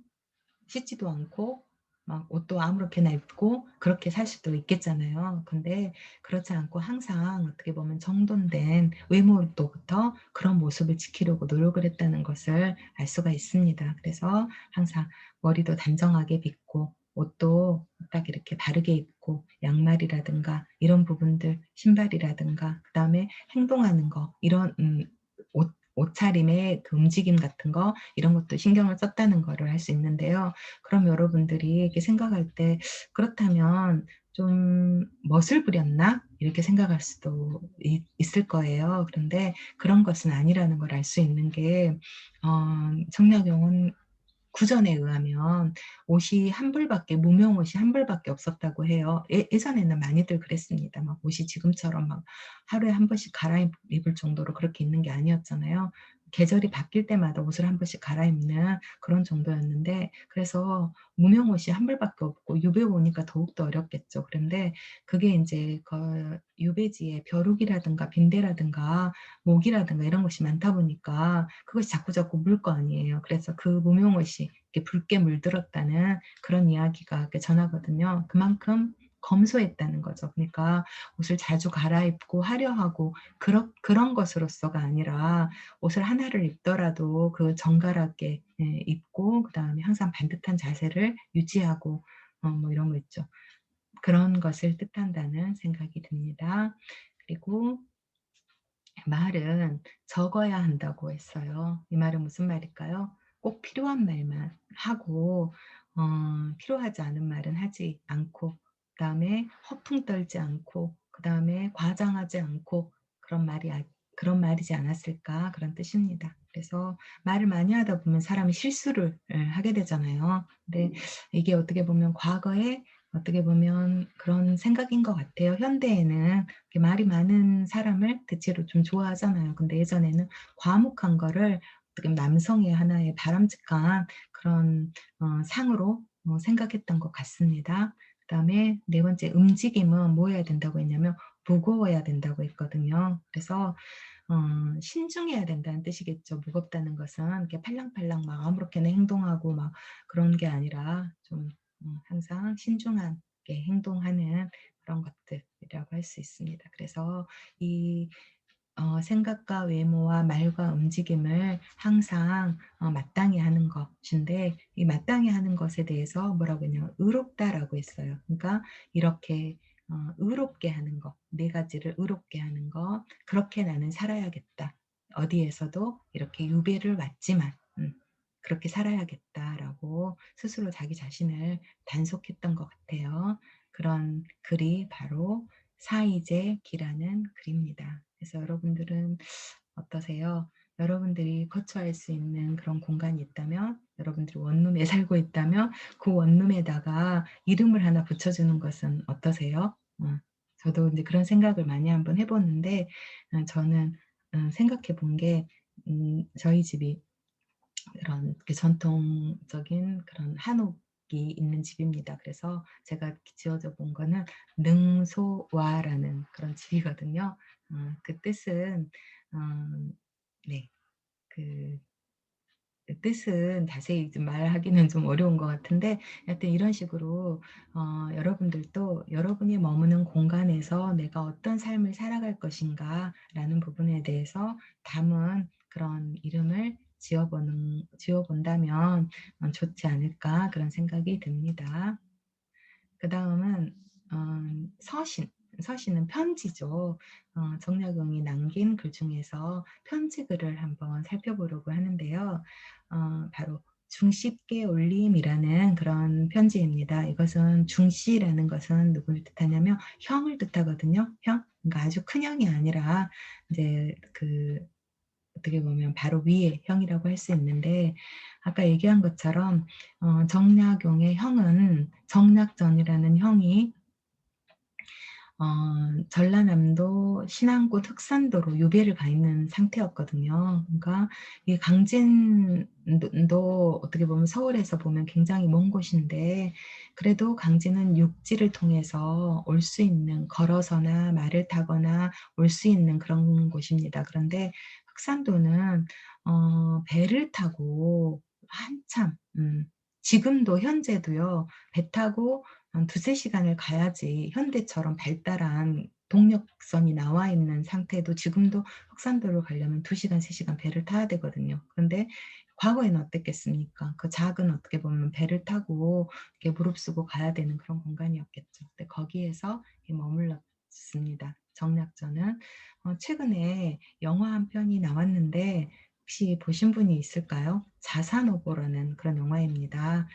A: 씻지도 않고 막 옷도 아무렇게나 입고 그렇게 살 수도 있겠잖아요. 근데 그렇지 않고 항상 어떻게 보면 정돈된 외모로부터 그런 모습을 지키려고 노력을 했다는 것을 알 수가 있습니다. 그래서 항상 머리도 단정하게 빗고 옷도 딱 이렇게 바르게 입고 양말이라든가 이런 부분들 신발이라든가 그다음에 행동하는 거 이런 옷차림의 그 움직임 같은 거 이런 것도 신경을 썼다는 거를 알 수 있는데요. 그럼 여러분들이 이렇게 생각할 때 '그렇다면 좀 멋을 부렸나?' 이렇게 생각할 수도 있을 거예요. 그런데 그런 것은 아니라는 걸 알 수 있는 게 정약용은 구전에 의하면 옷이 한 벌밖에 무명 옷이 한 벌밖에 없었다고 해요. 예전에는 많이들 그랬습니다. 막 옷이 지금처럼 막 하루에 한 번씩 갈아입을 정도로 그렇게 있는 게 아니었잖아요. 계절이 바뀔 때마다 옷을 한 번씩 갈아입는 그런 정도였는데 그래서 무명 옷이 한 벌밖에 없고 유배 오니까 더욱더 어렵겠죠. 그런데 그게 인제 유배지에 벼룩이라든가 빈대라든가 모기라든가 이런 것이 많다 보니까 그것이 자꾸자꾸 물 거 아니에요. 그래서 그 무명옷이 이렇게 붉게 물들었다는 그런 이야기가 이렇게 전하거든요. 그만큼 검소했다는 거죠. 그러니까 옷을 자주 갈아입고 화려하고 그런 것으로서가 아니라 옷을 하나를 입더라도 그 정갈하게 입고 그다음에 항상 반듯한 자세를 유지하고 뭐 이런 거 있죠. 그런 것을 뜻한다는 생각이 듭니다. 그리고 말은 적어야 한다고 했어요. 이 말은 무슨 말일까요? 꼭 필요한 말만 하고 필요하지 않은 말은 하지 않고 그다음에 허풍 떨지 않고 그다음에 과장하지 않고 그런 말이지 않았을까 그런 뜻입니다. 그래서 말을 많이 하다 보면 사람이 실수를 하게 되잖아요. 근데 이게 어떻게 보면 과거에 어떻게 보면 그런 생각인 것 같아요. 현대에는 이렇게 말이 많은 사람을 대체로 좀 좋아하잖아요. 근데 예전에는 과묵한 거를 어떻게 남성의 하나의 바람직한 그런 상으로 생각했던 것 같습니다. 그다음에 네 번째 움직임은 뭐 해야 된다고 했냐면 무거워야 된다고 했거든요. 그래서 신중해야 된다는 뜻이겠죠. 무겁다는 것은 이렇게 팔랑팔랑 막 아무렇게나 행동하고 막 그런 게 아니라 좀 항상 신중하게 행동하는 그런 것들이라고 할 수 있습니다. 그래서 이 생각과 외모와 말과 움직임을 항상 마땅히 하는 것인데 이 마땅히 하는 것에 대해서 뭐라고 했냐면 의롭다라고 했어요. 그러니까 이렇게 의롭게 하는 것, 네 가지를 의롭게 하는 것, 그렇게 나는 살아야겠다. 어디에서도 이렇게 유배를 왔지만 그렇게 살아야겠다라고 스스로 자기 자신을 단속했던 것 같아요. 그런 글이 바로 사이제 기라는 글입니다. 그래서 여러분들은 어떠세요? 여러분들이 거처할 수 있는 그런 공간이 있다면, 여러분들이 원룸에 살고 있다면 그 원룸에다가 이름을 하나 붙여주는 것은 어떠세요? 저도 이제 그런 생각을 많이 한번 해 보는데, 저는 생각해 본 게, 저희 집이 그런 그 전통적인 그런 한옥이 있는 집입니다. 그래서 제가 지어져 본 거는 능소와라는 그런 집이거든요. 그 뜻은 네. 그 뜻은 자세히 좀 말하기는 좀 어려운 것 같은데, 하여튼 이런 식으로 여러분들도 여러분이 머무는 공간에서 '내가 어떤 삶을 살아갈 것인가.'라는 부분에 대해서 담은 그런 이름을 지어 본다면 '좋지 않을까.' 그런 생각이 듭니다. 그다음은 서신. 서신은 편지죠. 정약용이 남긴 글 중에서 편지글을 한번 살펴보려고 하는데요. 바로 중씨께 올림이라는 그런 편지입니다. 이것은 중씨라는 것은 누구를 뜻하냐면 형을 뜻하거든요. 형. 그러니까 아주 큰 형이 아니라 이제 그 어떻게 보면 바로 위의 형이라고 할 수 있는데, 아까 얘기한 것처럼 정약용의 형은 정약전이라는 형이 전라남도 신안군 흑산도로 유배를 가 있는 상태였거든요. 그러니까 이 강진도 어떻게 보면 서울에서 보면 굉장히 먼 곳인데, 그래도 강진은 육지를 통해서 올 수 있는, 걸어서나 말을 타거나 올 수 있는 그런 곳입니다. 그런데 흑산도는 배를 타고 한참, 지금도 현재도요, 배 타고 한 2~3 시간을 가야지 현대처럼 발달한 동력선이 나와 있는 상태도 지금도 흑산도를 가려면 2시간, 3시간 배를 타야 되거든요. 그런데 과거에는 어땠겠습니까? 그 작은, 어떻게 보면 배를 타고 이렇게 무릅쓰고 가야 되는 그런 공간이었겠죠. 근데 거기에서 이렇게 머물렀습니다, 정략전은. 최근에 영화 한 편이 나왔는데 혹시 보신 분이 있을까요? 자산오보라는 그런 영화입니다.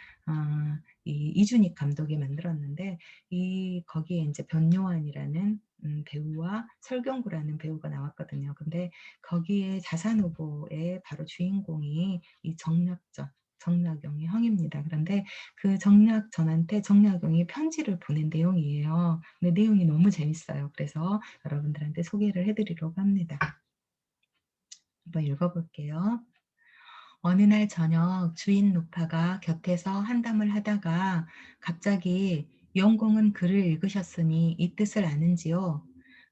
A: 이 이준익 감독이 만들었는데, 이 거기에 인제 변요한이라는 배우와 설경구라는 배우가 나왔거든요. 근데 거기에 자산오보의 바로 주인공이 이 정략전, 정약용의 형입니다. 그런데 그 정약전한테 정약용이 편지를 보낸 내용이에요. 근데 내용이 너무 재밌어요. 그래서 여러분들한테 소개를 해 드리려고 합니다. 한번 읽어 볼게요. 어느 날 저녁 주인 노파가 곁에서 한담을 하다가 갑자기 영공은 글을 읽으셨으니 이 뜻을 아는지요?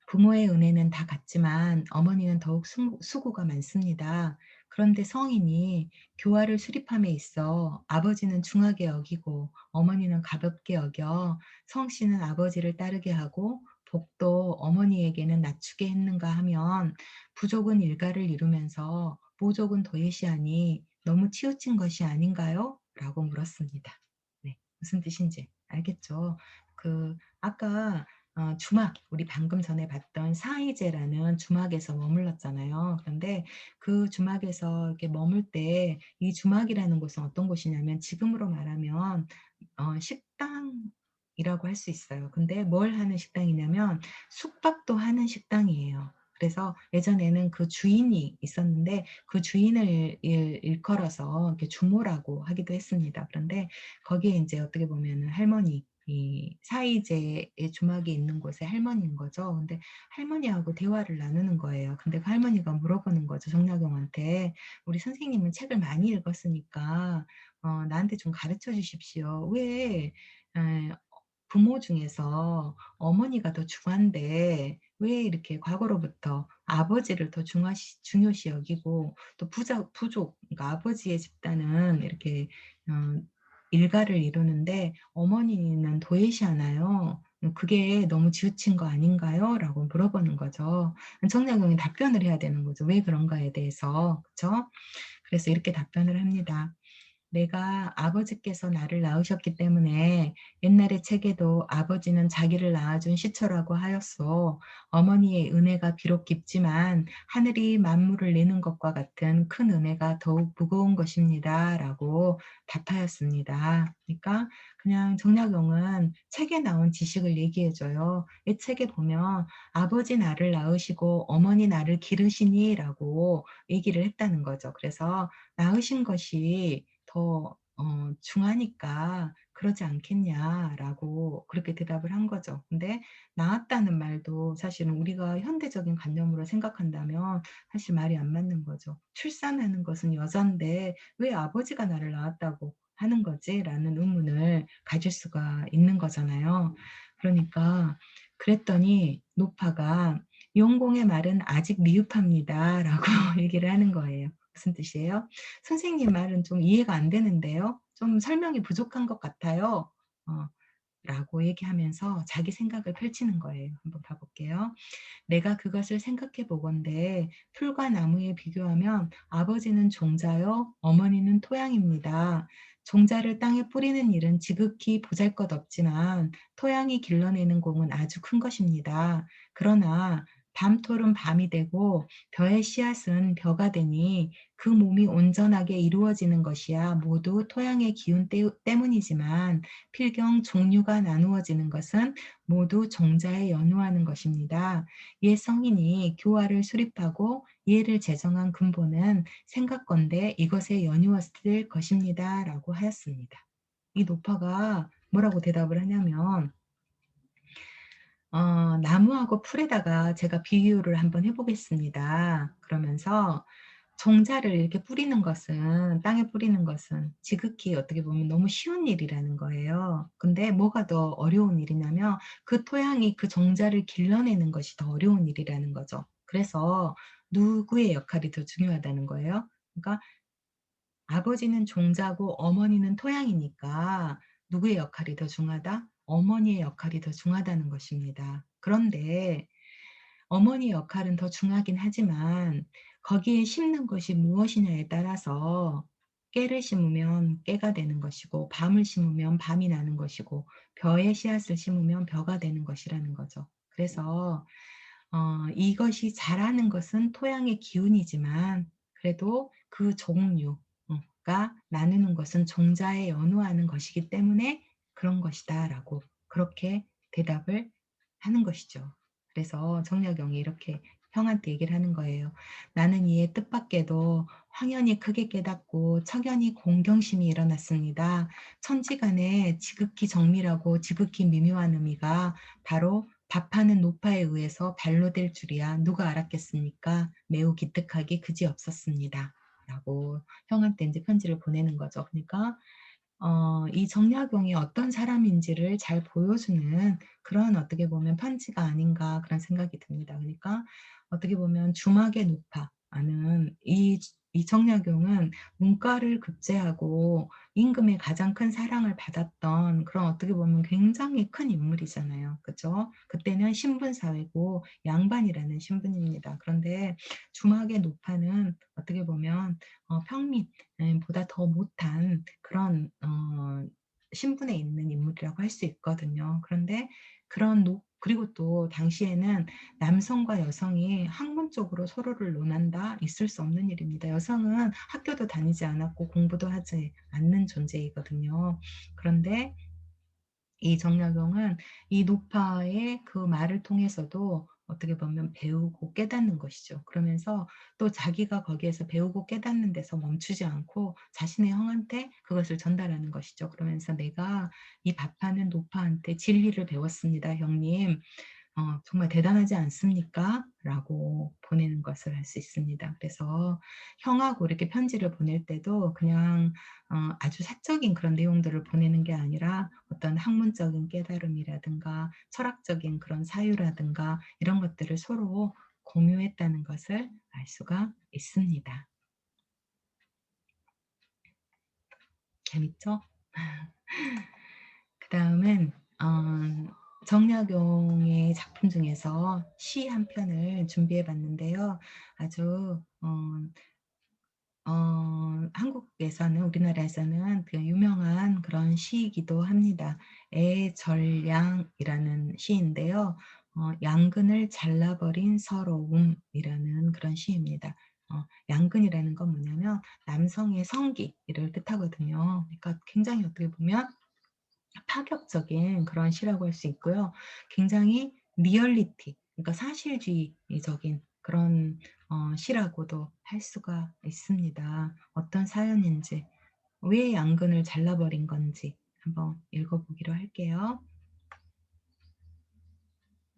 A: 부모의 은혜는 다 같지만 어머니는 더욱 수고가 많습니다. 그런데 성인이 교화를 수립함에 있어 아버지는 중하게 여기고 어머니는 가볍게 여겨 성씨는 아버지를 따르게 하고 복도 어머니에게는 낮추게 했는가 하면 부족은 일가를 이루면서 모족은 도외시하니 너무 치우친 것이 아닌가요? 라고 물었습니다. 네, 무슨 뜻인지 알겠죠? 아까 주막, 우리 방금 전에 봤던 사이제라는 주막에서 머물렀잖아요. 그런데 그 주막에서 이렇게 머물 때 이 주막이라는 곳은 어떤 곳이냐면 지금으로 말하면 식당이라고 할 수 있어요. 근데 뭘 하는 식당이냐면 숙박도 하는 식당이에요. 그래서 예전에는 그 주인이 있었는데 그 주인을 일컬어서 이렇게 주모라고 하기도 했습니다. 그런데 거기에 인제 어떻게 보면은 할머니, 이 사이제의 주막이 있는 곳의 할머니인 거죠. 근데 할머니하고 대화를 나누는 거예요. 근데 그 할머니가 물어보는 거죠, 정약용한테. "우리 선생님은 책을 많이 읽었으니까 나한테 좀 가르쳐 주십시오. 왜 부모 중에서 어머니가 더 중한데 왜 이렇게 과거로부터 아버지를 더 중요시 여기고 또 부족, 그러니까 아버지의 집단은 이렇게 어 일가를 이루는데 어머니는 도외시하나요? 그게 너무 지우친 거 아닌가요?" 라고 물어보는 거죠. 정약용이 답변을 해야 되는 거죠, 왜 그런가에 대해서. 그쵸? 그래서 이렇게 답변을 합니다. 내가 아버지께서 나를 낳으셨기 때문에 옛날의 책에도 아버지는 자기를 낳아준 시초라고 하였소. 어머니의 은혜가 비록 깊지만 하늘이 만물을 내는 것과 같은 큰 은혜가 더욱 무거운 것입니다. 라고 답하였습니다. 그러니까 그냥 정약용은 책에 나온 지식을 얘기해줘요. 이 책에 보면 아버지 나를 낳으시고 어머니 나를 기르시니 라고 얘기를 했다는 거죠. 그래서 낳으신 것이 더 중하니까 그러지 않겠냐라고 그렇게 대답을 한 거죠. 근데 낳았다는 말도 사실은 우리가 현대적인 관념으로 생각한다면 사실 말이 안 맞는 거죠. 출산하는 것은 여잔데 왜 아버지가 나를 낳았다고 하는 거지?라는 의문을 가질 수가 있는 거잖아요. 그러니까 그랬더니 노파가 "용공의 말은 아직 미흡합니다."라고 얘기를 하는 거예요. 무슨 뜻이에요? "선생님 말은 좀 이해가 안 되는데요. 좀 설명이 부족한 것 같아요." 어 라고 얘기하면서 자기 생각을 펼치는 거예요. 한번 봐 볼게요. "내가 그것을 생각해 보건대 풀과 나무에 비교하면 아버지는 종자요 어머니는 토양입니다. 종자를 땅에 뿌리는 일은 지극히 보잘것없지만 토양이 길러내는 공은 아주 큰 것입니다. 그러나 밤톨은 밤이 되고 벼의 씨앗은 벼가 되니 그 몸이 온전하게 이루어지는 것이야 모두 토양의 기운 때문이지만 필경 종류가 나누어지는 것은 모두 종자에 연호하는 것입니다. 옛 성인이 교화를 수립하고 이해를 제정한 근본은 생각건대 이것에 연이었을 것입니다. 라고 하였습니다. 이 노파가 뭐라고 대답을 하냐면 나무하고 풀에다가 제가 비유를 한번 해 보겠습니다. 그러면서 종자를 이렇게 뿌리는 것은 땅에 뿌리는 것은 지극히 어떻게 보면 너무 쉬운 일이라는 거예요. 근데 뭐가 더 어려운 일이냐면 그 토양이 그 종자를 길러내는 것이 더 어려운 일이라는 거죠. 그래서 누구의 역할이 더 중요하다는 거예요. 그러니까 아버지는 종자고 어머니는 토양이니까 누구의 역할이 더 중하다? 어머니의 역할이 더 중하다는 것입니다. 그런데 어머니의 역할은 더 중하긴 하지만 거기에 심는 것이 무엇이냐에 따라서 깨를 심으면 깨가 되는 것이고 밤을 심으면 밤이 나는 것이고 벼의 씨앗을 심으면 벼가 되는 것이라는 거죠. 그래서 이것이 자라는 것은 토양의 기운이지만 그래도 그 종류 가 나누는 것은 종자에 연호하는 것이기 때문에 그런 것이다라고 그렇게 대답을 하는 것이죠. 그래서 정약용이 이렇게 형한테 얘기를 하는 거예요. "나는 이에 뜻밖에도 확연히 크게 깨닫고 척연히 공경심이 일어났습니다. 천지간에 지극히 정밀하고 지극히 미묘한 의미가 바로 밥하는 노파에 의해서 발로될 줄이야 누가 알았겠습니까? 매우 기특하기 그지없었습니다." 라고 형한테 인제 편지를 보내는 거죠. 그니까 이 정약용이 어떤 사람인지를 잘 보여주는 그런 어떻게 보면 편지가 아닌가 그런 생각이 듭니다. 그러니까 어떻게 보면 주막의 노파하는 이 정약용은 문과를 급제하고 임금의 가장 큰 사랑을 받았던 그런 어떻게 보면 굉장히 큰 인물이잖아요. 그죠? 그때는 신분 사회고 양반이라는 신분입니다. 그런데 주막의 노파는 어떻게 보면 평민 보다 더 못한 그런 신분에 있는 인물이라고 할 수 있거든요. 그런데 그런 그리고 또 당시에는 남성과 여성이 학문적으로 서로를 논한다? 있을 수 없는 일입니다. 여성은 학교도 다니지 않았고 공부도 하지 않는 존재이거든요. 그런데 이 정약용은 이 노파의 그 말을 통해서도 어떻게 보면 배우고 깨닫는 것이죠. 그러면서 또 자기가 거기에서 배우고 깨닫는 데서 멈추지 않고 자신의 형한테 그것을 전달하는 것이죠. 그러면서 "내가 이 밥하는 노파한테 진리를 배웠습니다, 형님. 정말 대단하지 않습니까?" 라고 보내는 것을 알 수 있습니다. 그래서 형하고 이렇게 편지를 보낼 때도 그냥 아주 사적인 그런 내용들을 보내는 게 아니라 어떤 학문적인 깨달음이라든가 철학적인 그런 사유라든가 이런 것들을 서로 공유했다는 것을 알 수가 있습니다. 재밌죠? 그다음은 정약용의 작품 중에서 시 한 편을 준비해 봤는데요. 아주 한국에서는 우리나라에서는 그 유명한 그런 시이기도 합니다. 애절량이라는 시인데요. 양근을 잘라버린 서러움이라는 그런 시입니다. 양근이라는 건 뭐냐면 남성의 성기를 뜻하거든요. 그러니까 굉장히 어떻게 보면 파격적인 그런 시라고 할 수 있고요. 굉장히 리얼리티, 그러니까 사실주의적인 그런 시라고도 할 수가 있습니다. 어떤 사연인지, 왜 양근을 잘라버린 건지 한번 읽어보기로 할게요.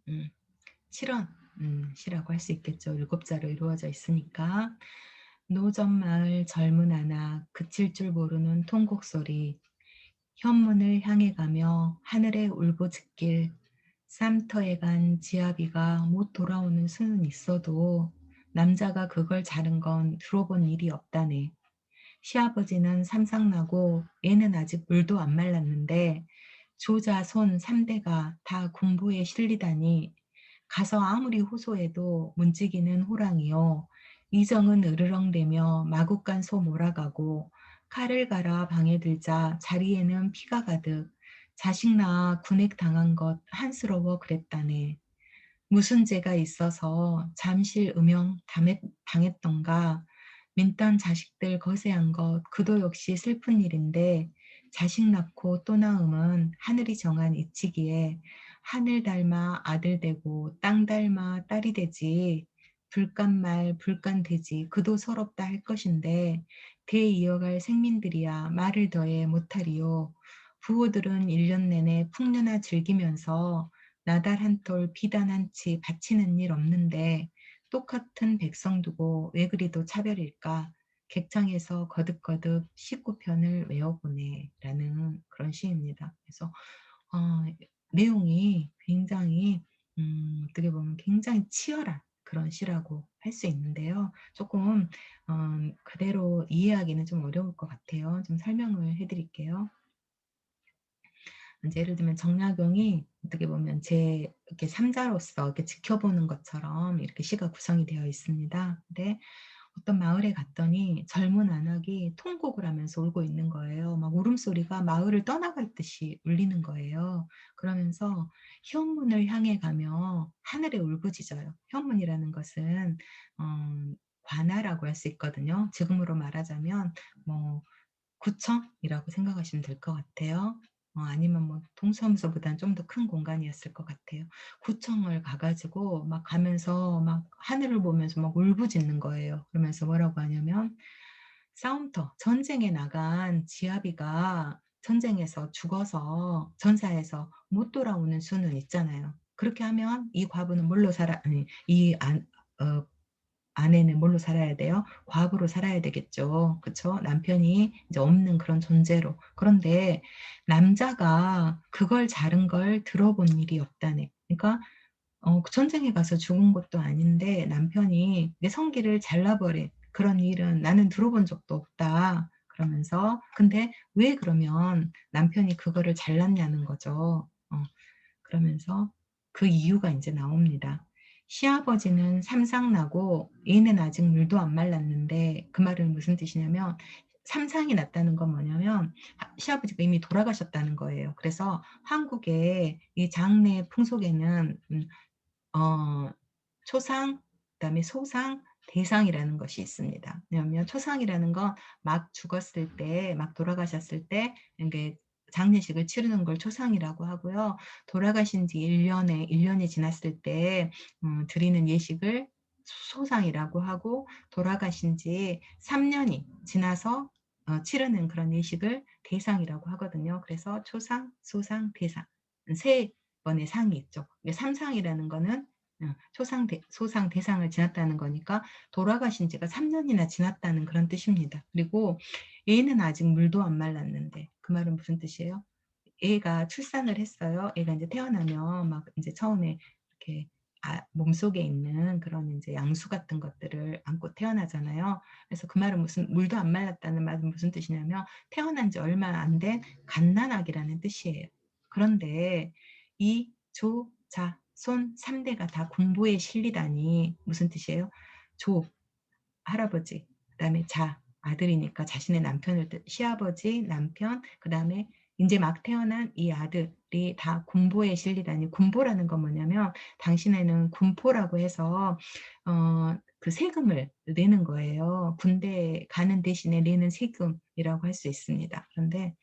A: 음, 실언 시라고 할 수 있겠죠. 7자로 이루어져 있으니까. 노전마을 젊은 아나 그칠 줄 모르는 통곡 소리, 현문을 향해 가며 하늘의 울부짖길, 쌈터에 간 지아비가 못 돌아오는 수는 있어도 남자가 그걸 자른 건 들어본 일이 없다네. 시아버지는 삼상나고 얘는 아직 물도 안 말랐는데 조자 손 3대가 다 군부에 실리다니, 가서 아무리 호소해도 문지기는 호랑이요. 이정은 으르렁대며 마구간 소 몰아가고, 칼을 갈아 방에 들자 자리에는 피가 가득, 자식 낳아 군액 당한 것 한스러워 그랬다네. 무슨 죄가 있어서 잠실 음영 당했던가. 민딴 자식들 거세한 것 그도 역시 슬픈 일인데, 자식 낳고 또 낳음은 하늘이 정한 이치기에 하늘 닮아 아들 되고 땅 닮아 딸이 되지, 불간 말 불간 되지 그도 서럽다 할 것인데, 대 이어갈 생민들이야 말을 더해 못하리요. 부호들은 1년 내내 풍류나 즐기면서 나달 한 톨 비단 한 치 바치는 일 없는데 똑같은 백성 두고 왜 그리도 차별일까? 객창에서 거듭거듭 19편을 외워보네 라는 그런 시입니다. 그래서 어, 내용이 굉장히 어떻게 보면 굉장히 치열한 그런 시라고 할 수 있는데요. 조금 그대로 이해하기는 좀 어려울 것 같아요. 좀 설명을 해드릴게요. 이제 예를 들면 정약용이 어떻게 보면 제 이렇게 삼자로서 이렇게 지켜보는 것처럼 이렇게 시가 구성이 되어 있습니다. 근데 어떤 마을에 갔더니 젊은 안악이 통곡을 하면서 울고 있는 거예요. 막 울음소리가 마을을 떠나갈 듯이 울리는 거예요. 그러면서 현문을 향해 가며 하늘에 울부짖어요. 현문이라는 것은 어, 관아라고 할 수 있거든요. 지금으로 말하자면 뭐 구청이라고 생각하시면 될 것 같아요. 아니면 뭐 동사무소보다는 좀 더 큰 공간이었을 것 같아요. 구청을 가가지고 막 가면서 막 하늘을 보면서 막 울부짖는 거예요. 그러면서 뭐라고 하냐면, 싸움터, 전쟁에 나간 지아비가 전쟁에서 죽어서 전사해서 못 돌아오는 수는 있잖아요. 그렇게 하면 이 과부는 뭘로 살아, 아니, 어, 아내는 뭘로 살아야 돼요? 과부로 살아야 되겠죠. 그쵸? 남편이 이제 없는 그런 존재로. 그런데 남자가 그걸 자른 걸 들어본 일이 없다네. 그러니까 전쟁에 가서 죽은 것도 아닌데 남편이 내 성기를 잘라버린 그런 일은 나는 들어본 적도 없다. 그러면서 근데 왜 그러면 남편이 그거를 잘랐냐는 거죠. 그러면서 그 이유가 이제 나옵니다. 시아버지는 삼상나고 얘는 아직 물도 안 말랐는데, 그 말은 무슨 뜻이냐면 삼상이 났다는 건 뭐냐면 시아버지가 이미 돌아가셨다는 거예요. 그래서 한국의 이 장례 풍속에는 어, 초상, 그다음에 소상, 대상이라는 것이 있습니다. 왜냐하면 초상이라는 건 막 죽었을 때, 막 돌아가셨을 때 이게 장례식을 치르는 걸 초상이라고 하고요. 돌아가신 지 1년이 지났을 때 드리는 예식을 소상이라고 하고, 돌아가신 지 3년이 지나서 치르는 그런 예식을 대상이라고 하거든요. 그래서 초상, 소상, 대상 세 번의 상이 있죠. 삼상이라는 거는 소상, 대상을 지났다는 거니까 돌아가신 지가 3년이나 지났다는 그런 뜻입니다. 그리고 애는 아직 물도 안 말랐는데, 그 말은 무슨 뜻이에요? 애가 출산을 했어요. 애가 이제 태어나면 막 이제 처음에 이렇게 몸속에 있는 그런 이제 양수 같은 것들을 안고 태어나잖아요. 그래서 그 말은 무슨 물도 안 말랐다는 말은 무슨 뜻이냐면 태어난 지 얼마 안 된 갓난아기라는 뜻이에요. 그런데 이 조, 자, 손 3대가 다 군부에 실리다니 무슨 뜻이에요? 조, 할아버지, 그다음에 자, 아들이니까 자신의 남편을 시아버지, 남편, 그다음에 인제 막 태어난 이 아들이 다 군포에 실리다니, 군포라는 건 뭐냐면 당시에는 군포라고 해서 그 세금을 내는 거예요. 군대에 가는 대신에 내는 세금이라고 할 수 있습니다. 그런데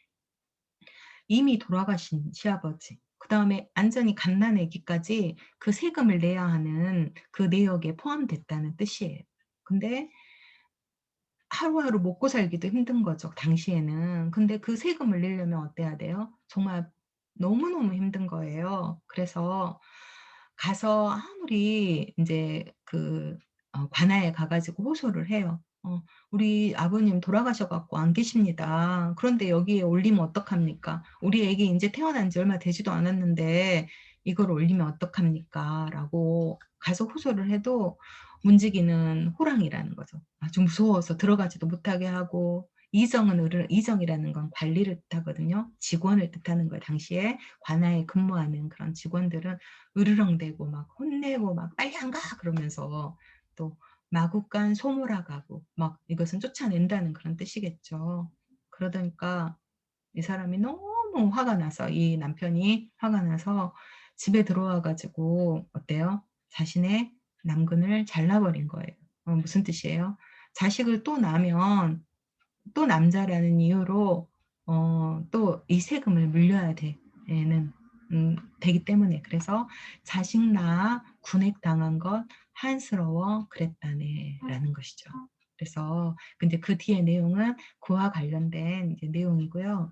A: 이미 돌아가신 시아버지, 그다음에 완전히 갓난 아기까지 그 세금을 내야 하는 그 내역에 포함됐다는 뜻이에요. 근데 하루하루 먹고 살기도 힘든 거죠, 당시에는. 근데 그 세금을 내려면 어때야 돼요? 정말 너무너무 힘든 거예요. 그래서 가서 아무리 인제 관아에 가 가지고 호소를 해요. "우리 아버님 돌아가셔 갖고 안 계십니다. 그런데 여기에 올리면 어떡합니까? 우리 애기 인제 태어난 지 얼마 되지도 않았는데 이걸 올리면 어떡합니까?"라고 가서 호소를 해도 문지기는 호랑이라는 거죠. 아주 무서워서 들어가지도 못하게 하고, 이정이라는 건 관리를 뜻하거든요. 직원을 뜻하는 거예요. 당시에 관아에 근무하는 그런 직원들은 으르렁대고 막 혼내고 막 "빨리 안 가!" 그러면서, 또 마구간 소몰아 가고 막 이것은 쫓아낸다는 그런 뜻이겠죠. 그러다니까 이 사람이 너무 화가 나서, 이 남편이 화가 나서 집에 들어와 가지고 어때요? 자신의 남근을 잘라 버린 거예요. 무슨 뜻이에요? 자식을 또 낳으면 또 남자라는 이유로 또 이 세금을 물려야 되는 되기 때문에, 그래서 "자식 낳아 군액당한 것 한스러워 그랬다네."라는 것이죠. 그래서 근데 그 뒤에 내용은 그와 관련된 이제 내용이고요.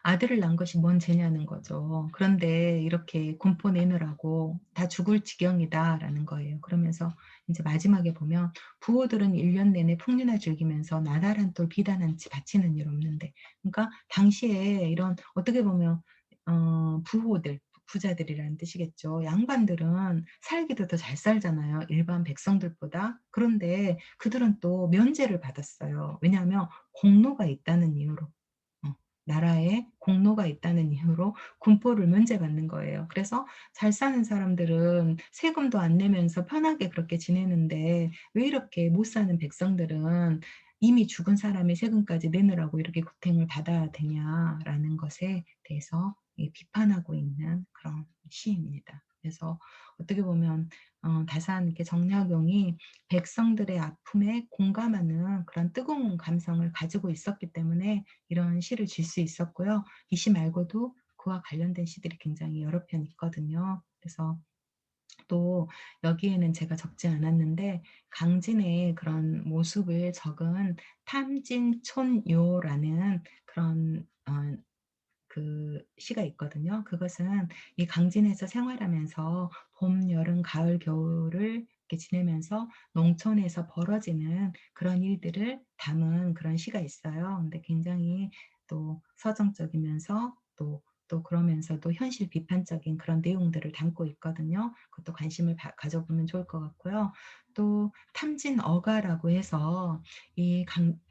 A: 아들을 낳은 것이 뭔 죄냐는 거죠. 그런데 이렇게 군포 내느라고 "다 죽을 지경이다."라는 거예요. 그러면서 인제 마지막에 보면 "부호들은 1년 내내 풍류나 즐기면서 나달 돌 비단 한 채 바치는 일 없는데." 그러니까 당시에 이런, 어떻게 보면 부호들, 부자들이라는 뜻이겠죠. 양반들은 살기도 더 잘 살잖아요, 일반 백성들보다. 그런데 그들은 또 면제를 받았어요. 왜냐하면 공로가 있다는 이유로. 어 나라에 공로가 있다는 이유로 군포를 면제받는 거예요. 그래서 잘 사는 사람들은 세금도 안 내면서 편하게 그렇게 지내는데, 왜 이렇게 못 사는 백성들은 이미 죽은 사람의 세금까지 내느라고 이렇게 고통을 받아야 되냐라는 것에 대해서 비판하고 있는 그런 시입니다. 그래서 어떻게 보면 다산 이렇게 정약용이 백성들의 아픔에 공감하는 그런 뜨거운 감성을 가지고 있었기 때문에 이런 시를 질 수 있었고요. 이 시 말고도 그와 관련된 시들이 굉장히 여러 편 있거든요. 그래서 또 여기에는 제가 적지 않았는데, 강진의 그런 모습을 적은 탐진촌요라는 그런 시가 있거든요. 그것은 이 강진에서 생활하면서 봄, 여름, 가을, 겨울을 이렇게 지내면서 농촌에서 벌어지는 그런 일들을 담은 그런 시가 있어요. 근데 굉장히 또 서정적이면서 또 그러면서도 현실 비판적인 그런 내용들을 담고 있거든요. 그것도 관심을 가져보면 좋을 것 같고요. 또 탐진어가라고 해서 이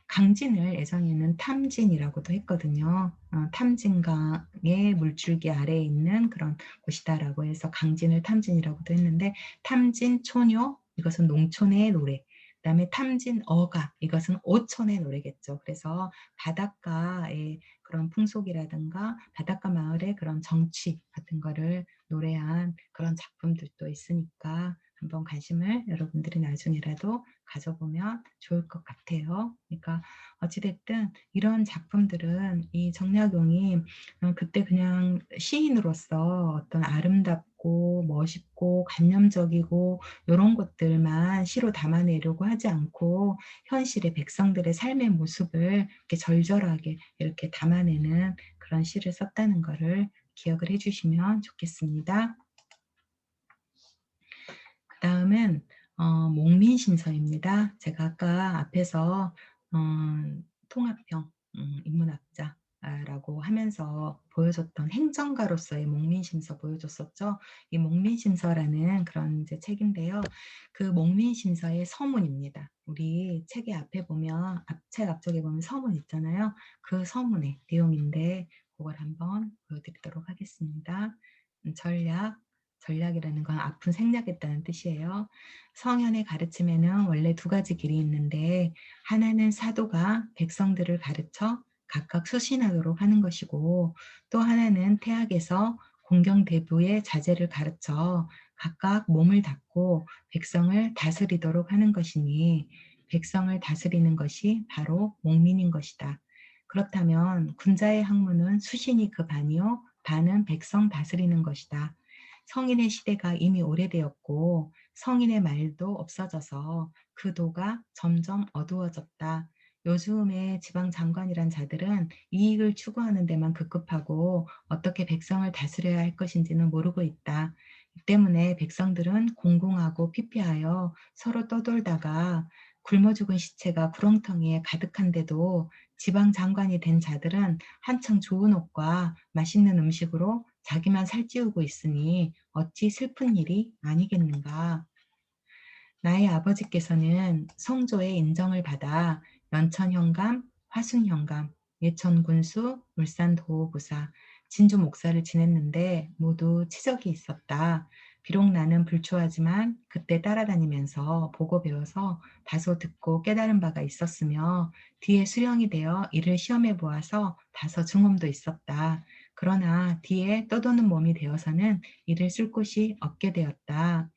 A: 강진을 예전에는 탐진이라고도 했거든요. 탐진강의 물줄기 아래에 있는 그런 곳이다라고 해서 강진을 탐진이라고도 했는데, 탐진초녀 이것은 농촌의 노래, 그다음에 탐진어가 이것은 어촌의 노래겠죠. 그래서 바닷가의 그런 풍속이라든가 바닷가 마을의 그런 정치 같은 거를 노래한 그런 작품들도 있으니까 한번 관심을 여러분들이 나중에라도 가져보면 좋을 것 같아요. 그러니까 어찌 됐든 이런 작품들은 이 정약용이 그때 그냥 시인으로서 어떤 아름답고 멋있고 관념적이고 요런 것들만 시로 담아내려고 하지 않고 현실의 백성들의 삶의 모습을 이렇게 절절하게 이렇게 담아내는 그런 시를 썼다는 거를 기억을 해 주시면 좋겠습니다. 그다음은 목민심서입니다. 제가 아까 앞에서 어 통합형 인문학자 라고 하면서 보여줬던 행정가로서의 목민심서 보여줬었죠. 이 목민심서라는 그런 이제 책인데요. 그 목민심서의 서문입니다. 우리 책의 앞에 보면, 책 앞쪽에 보면 서문 있잖아요. 그 서문의 내용인데 그걸 한번 보여드리도록 하겠습니다. 전략 전략이라는 건 아픈 생략했다는 뜻이에요. 성현의 가르침에는 원래 두 가지 길이 있는데 하나는 사도가 백성들을 가르쳐 각각 수신하도록 하는 것이고 또 하나는 태학에서 공경대부의 자제를 가르쳐 각각 몸을 닫고 백성을 다스리도록 하는 것이니 백성을 다스리는 것이 바로 목민인 것이다. 그렇다면 군자의 학문은 수신이 그 반이요 반은 백성 다스리는 것이다. 성인의 시대가 이미 오래되었고 성인의 말도 없어져서 그 도가 점점 어두워졌다. 요즘의 지방 장관이란 자들은 이익을 추구하는 데만 급급하고 어떻게 백성을 다스려야 할 것인지는 모르고 있다. 이 때문에 백성들은 공공하고 피폐하여 서로 떠돌다가 굶어 죽은 시체가 구렁텅이에 가득한데도 지방 장관이 된 자들은 한창 좋은 옷과 맛있는 음식으로 자기만 살찌우고 있으니 어찌 슬픈 일이 아니겠는가. 나의 아버지께서는 성조의 인정을 받아 연천현감, 화순현감, 예천군수, 울산도호부사, 진주 목사를 지냈는데 모두 치적이 있었다. 비록 나는 불초하지만 그때 따라다니면서 보고 배워서 다소 듣고 깨달은 바가 있었으며 뒤에 수령이 되어 이를 시험해 보아서 다소 증험도 있었다. 그러나 뒤에 떠도는 몸이 되어서는 이를 쓸 곳이 없게 되었다.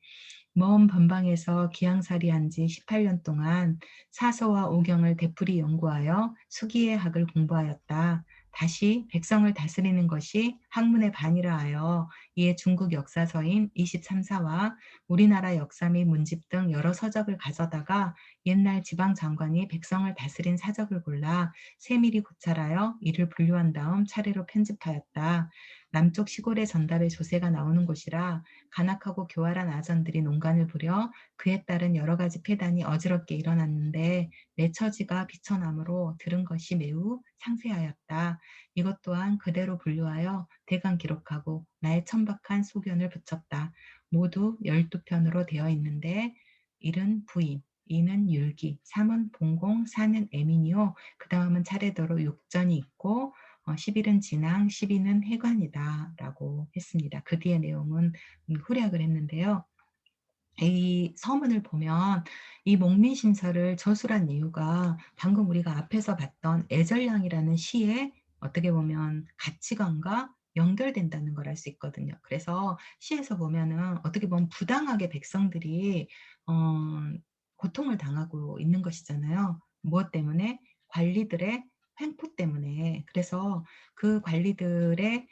A: 먼 변방에서 기양살이한 지 18년 동안 사서와 오경을 되풀이 연구하여 수기의 학을 공부하였다. 다시 백성을 다스리는 것이 학문의 반이라 하여 이에 중국 역사서인 23사와 우리나라 역사 및 문집 등 여러 서적을 가져다가 옛날 지방 장관이 백성을 다스린 사적을 골라 세밀히 고찰하여 이를 분류한 다음 차례로 편집하였다. 남쪽 시골의 전답에 조세가 나오는 곳이라 간악하고 교활한 아전들이 농간을 부려 그에 따른 여러 가지 폐단이 어지럽게 일어났는데 내 처지가 비천함으로 들은 것이 매우 상세하였다. 이것 또한 그대로 분류하여 대강 기록하고 나의 천박한 소견을 붙였다. 모두 12편으로 되어 있는데 1은 부임, 2는 율기, 3은 봉공, 4는 애민이요. 그 다음은 차례대로 육전이 있고 11은 진앙, 12는 해관이다 라고 했습니다. 그 뒤의 내용은 후략을 했는데요. 이 서문을 보면 이 목민심서를 저술한 이유가 방금 우리가 앞에서 봤던 애절량이라는 시에 어떻게 보면 가치관과 연결된다는 걸 알 수 있거든요. 그래서 시에서 보면은 어떻게 보면 부당하게 백성들이 어, 고통을 당하고 있는 것이잖아요. 무엇 때문에? 관리들의 횡포 때문에. 그래서 그 관리들이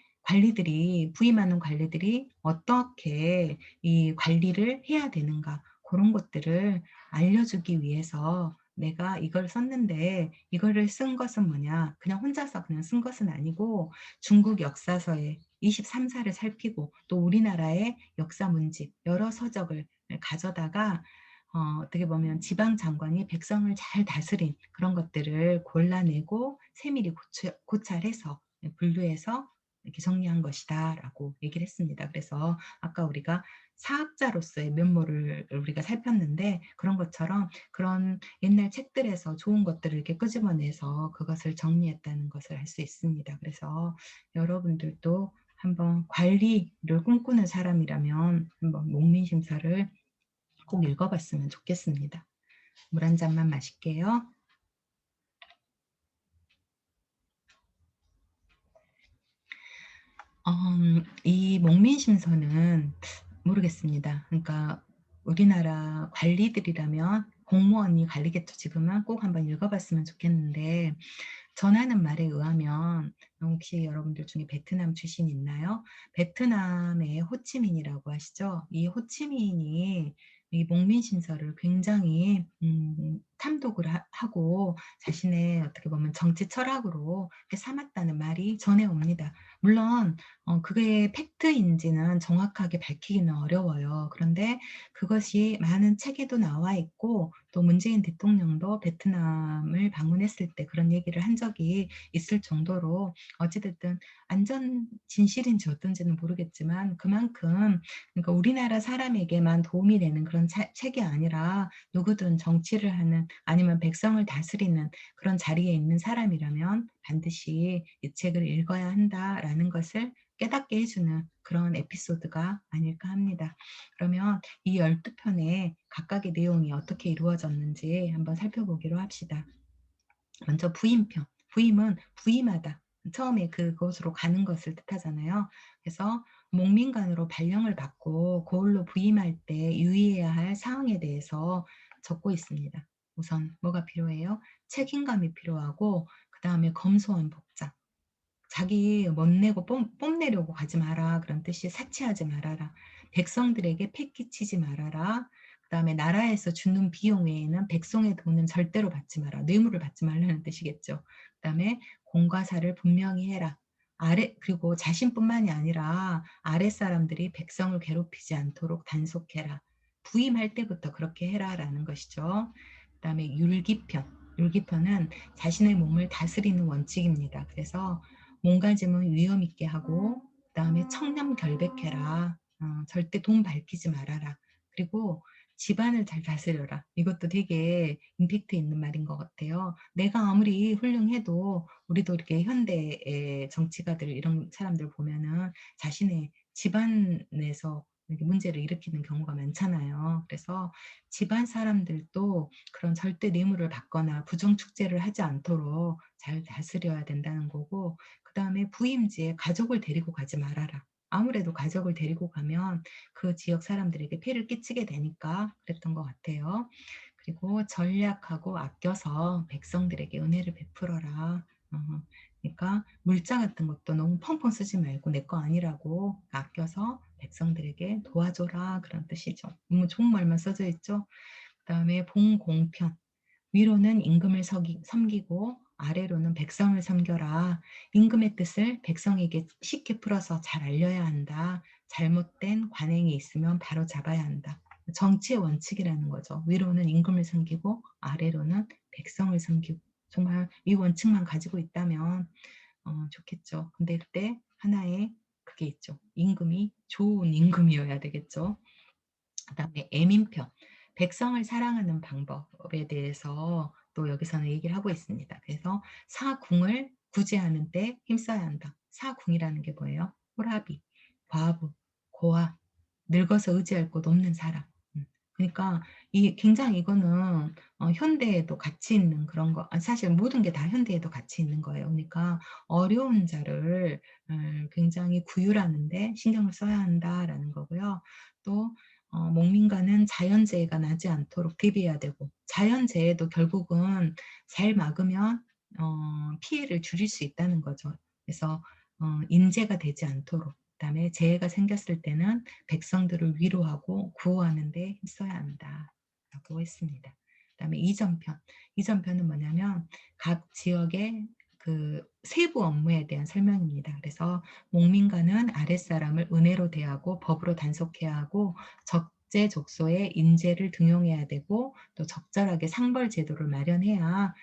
A: 부임하는 관리들이 어떻게 이 관리를 해야 되는가 그런 것들을 알려주기 위해서 내가 이걸 썼는데 이거를 쓴 것은 뭐냐 그냥 혼자서 그냥 쓴 것은 아니고 중국 역사서의 23사를 살피고 또 우리나라의 역사 문집 여러 서적을 가져다가 어떻게 보면 지방 장관이 백성을 잘 다스린 그런 것들을 골라내고 세밀히 고찰해서 분류해서 이렇게 정리한 것이다라고 얘기를 했습니다. 그래서 아까 우리가 사학자로서의 면모를 우리가 살폈는데 그런 것처럼 그런 옛날 책들에서 좋은 것들을 이렇게 끄집어내서 그것을 정리했다는 것을 알 수 있습니다. 그래서 여러분들도 한번 관리를 꿈꾸는 사람이라면 한번 목민심서를 꼭 읽어봤으면 좋겠습니다. 물 한 잔만 마실게요. 이 목민심서는 모르겠습니다. 그러니까 우리나라 관리들이라면 공무원이 관리겠죠. 지금은 꼭 한번 읽어봤으면 좋겠는데 전하는 말에 의하면 혹시 여러분들 중에 베트남 출신 있나요? 베트남의 호치민이라고 하시죠? 이 호치민이 이 목민심서를 굉장히 탐독을 하고 자신의 어떻게 보면 정치 철학으로 이렇게 삼았다는 말이 전해옵니다. 물론 그게 팩트인지는 정확하게 밝히기는 어려워요. 그런데 그것이 많은 책에도 나와 있고 또 문재인 대통령도 베트남을 방문했을 때 그런 얘기를 한 적이 있을 정도로 어찌됐든 안전 진실인지 어떤지는 모르겠지만 그만큼 그러니까 우리나라 사람에게만 도움이 되는 그런 책이 아니라 누구든 정치를 하는 아니면 백성을 다스리는 그런 자리에 있는 사람이라면 반드시 이 책을 읽어야 한다라는 것을 깨닫게 해주는 그런 에피소드가 아닐까 합니다. 그러면 이 12편의 각각의 내용이 어떻게 이루어졌는지 한번 살펴보기로 합시다. 먼저 부임편. 부임은 부임하다. 처음에 그곳으로 가는 것을 뜻하잖아요. 그래서 목민간으로 발령을 받고 고을로 부임할 때 유의해야 할 사항에 대해서 적고 있습니다. 우선 뭐가 필요해요? 책임감이 필요하고 그 다음에 검소한 복장. 자기 멋내고 뽐내려고 가지 마라. 그런 뜻이 사치하지 말아라. 백성들에게 패기치지 말아라. 그 다음에 나라에서 주는 비용 외에는 백성의 돈은 절대로 받지 마라. 뇌물을 받지 말라는 뜻이겠죠. 그 다음에 공과사를 분명히 해라. 그리고 자신뿐만이 아니라 아랫사람들이 백성을 괴롭히지 않도록 단속해라. 부임할 때부터 그렇게 해라라는 것이죠. 그 다음에 율기편. 율기편은 자신의 몸을 다스리는 원칙입니다. 그래서 몸가짐은 위험 있게 하고 그다음에 청렴 결백해라. 절대 돈 밝히지 말아라. 그리고 집안을 잘 다스려라. 이것도 되게 임팩트 있는 말인 것 같아요. 내가 아무리 훌륭해도 우리도 이렇게 현대의 정치가들 이런 사람들 보면은 자신의 집안에서 이렇게 문제를 일으키는 경우가 많잖아요. 그래서 집안 사람들도 그런 절대 뇌물을 받거나 부정축제를 하지 않도록 잘 다스려야 된다는 거고, 그 다음에 부임지에 가족을 데리고 가지 말아라. 아무래도 가족을 데리고 가면 그 지역 사람들에게 폐를 끼치게 되니까 그랬던 것 같아요. 그리고 전략하고 아껴서 백성들에게 은혜를 베풀어라. 그러니까 물자 같은 것도 너무 펑펑 쓰지 말고 내 거 아니라고 아껴서 백성들에게 도와줘라. 그런 뜻이죠. 좋은 말만 써져 있죠. 그 다음에 봉공편. 위로는 임금을 섬기고 아래로는 백성을 섬겨라. 임금의 뜻을 백성에게 쉽게 풀어서 잘 알려야 한다. 잘못된 관행이 있으면 바로 잡아야 한다. 정치의 원칙이라는 거죠. 위로는 임금을 섬기고 아래로는 백성을 섬기고. 정말 이 원칙만 가지고 있다면 좋겠죠. 근데 그때 하나의 그게 있죠. 임금이 좋은 임금이어야 되겠죠. 그 다음에 애민편. 백성을 사랑하는 방법에 대해서 또 여기서는 얘기를 하고 있습니다. 그래서 사궁을 구제하는 때 힘써야 한다. 사궁이라는 게 뭐예요? 호라비, 과부, 고아, 늙어서 의지할 곳 없는 사람. 그러니까 굉장히 이거는 현대에도 가치 있는 그런 거. 사실 모든 게 다 현대에도 가치 있는 거예요. 그러니까 어려운 자를 굉장히 구휼하는데 신경을 써야 한다라는 거고요. 또 목민가는 자연재해가 나지 않도록 대비해야 되고, 자연재해도 결국은 잘 막으면 피해를 줄일 수 있다는 거죠. 그래서 인재가 되지 않도록, 그다음에 재해가 생겼을 때는 백성들을 위로하고 구호하는 데 힘써야 한다라고 했습니다. 그다음에 이전편. 이전편은 뭐냐면 각 지역의 그 세부 업무에 대한 설명입니다. 그래서 목민가는 아랫사람을 은혜로 대하고 법으로 단속해야 하고 적재적소에 인재를 등용해야 되고 또 적절하게 상벌 제도를 마련해야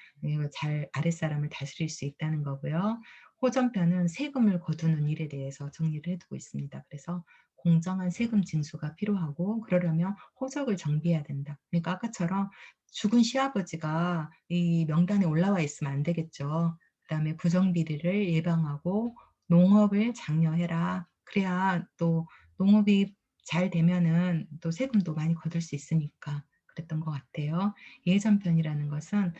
A: 잘 아랫사람을 다스릴 수 있다는 거고요. 호전편은 세금을 거두는 일에 대해서 정리를 해두고 있습니다. 그래서 공정한 세금 징수가 필요하고 그러려면 호적을 정비해야 된다. 그러니까 아까처럼 죽은 시아버지가 이 명단에 올라와 있으면 안 되겠죠. 그다음에 부정비리를 예방하고 농업을 장려해라. 그래야 또 농업이 잘 되면은 또 세금도 많이 거둘 수 있으니까 그랬던 것 같아요. 예전편이라는 것은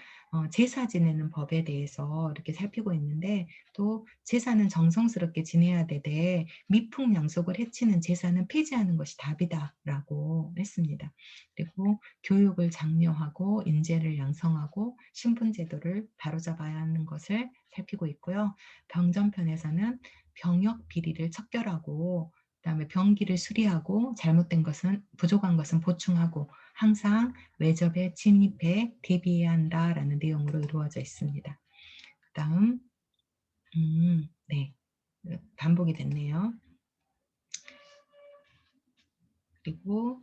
A: 제사 지내는 법에 대해서 이렇게 살피고 있는데, 또 제사는 정성스럽게 지내야 되되 미풍양속을 해치는 제사는 폐지하는 것이 답이다라고 했습니다. 그리고 교육을 장려하고 인재를 양성하고 신분제도를 바로잡아야 하는 것을 살피고 있고요. 병전편에서는 병역 비리를 척결하고 그다음에 병기를 수리하고 잘못된 것은 부족한 것은 보충하고 항상 외접에 침입해 대비해야 한다라는 내용으로 이루어져 있습니다. 그다음 네. 반복이 됐네요. 그리고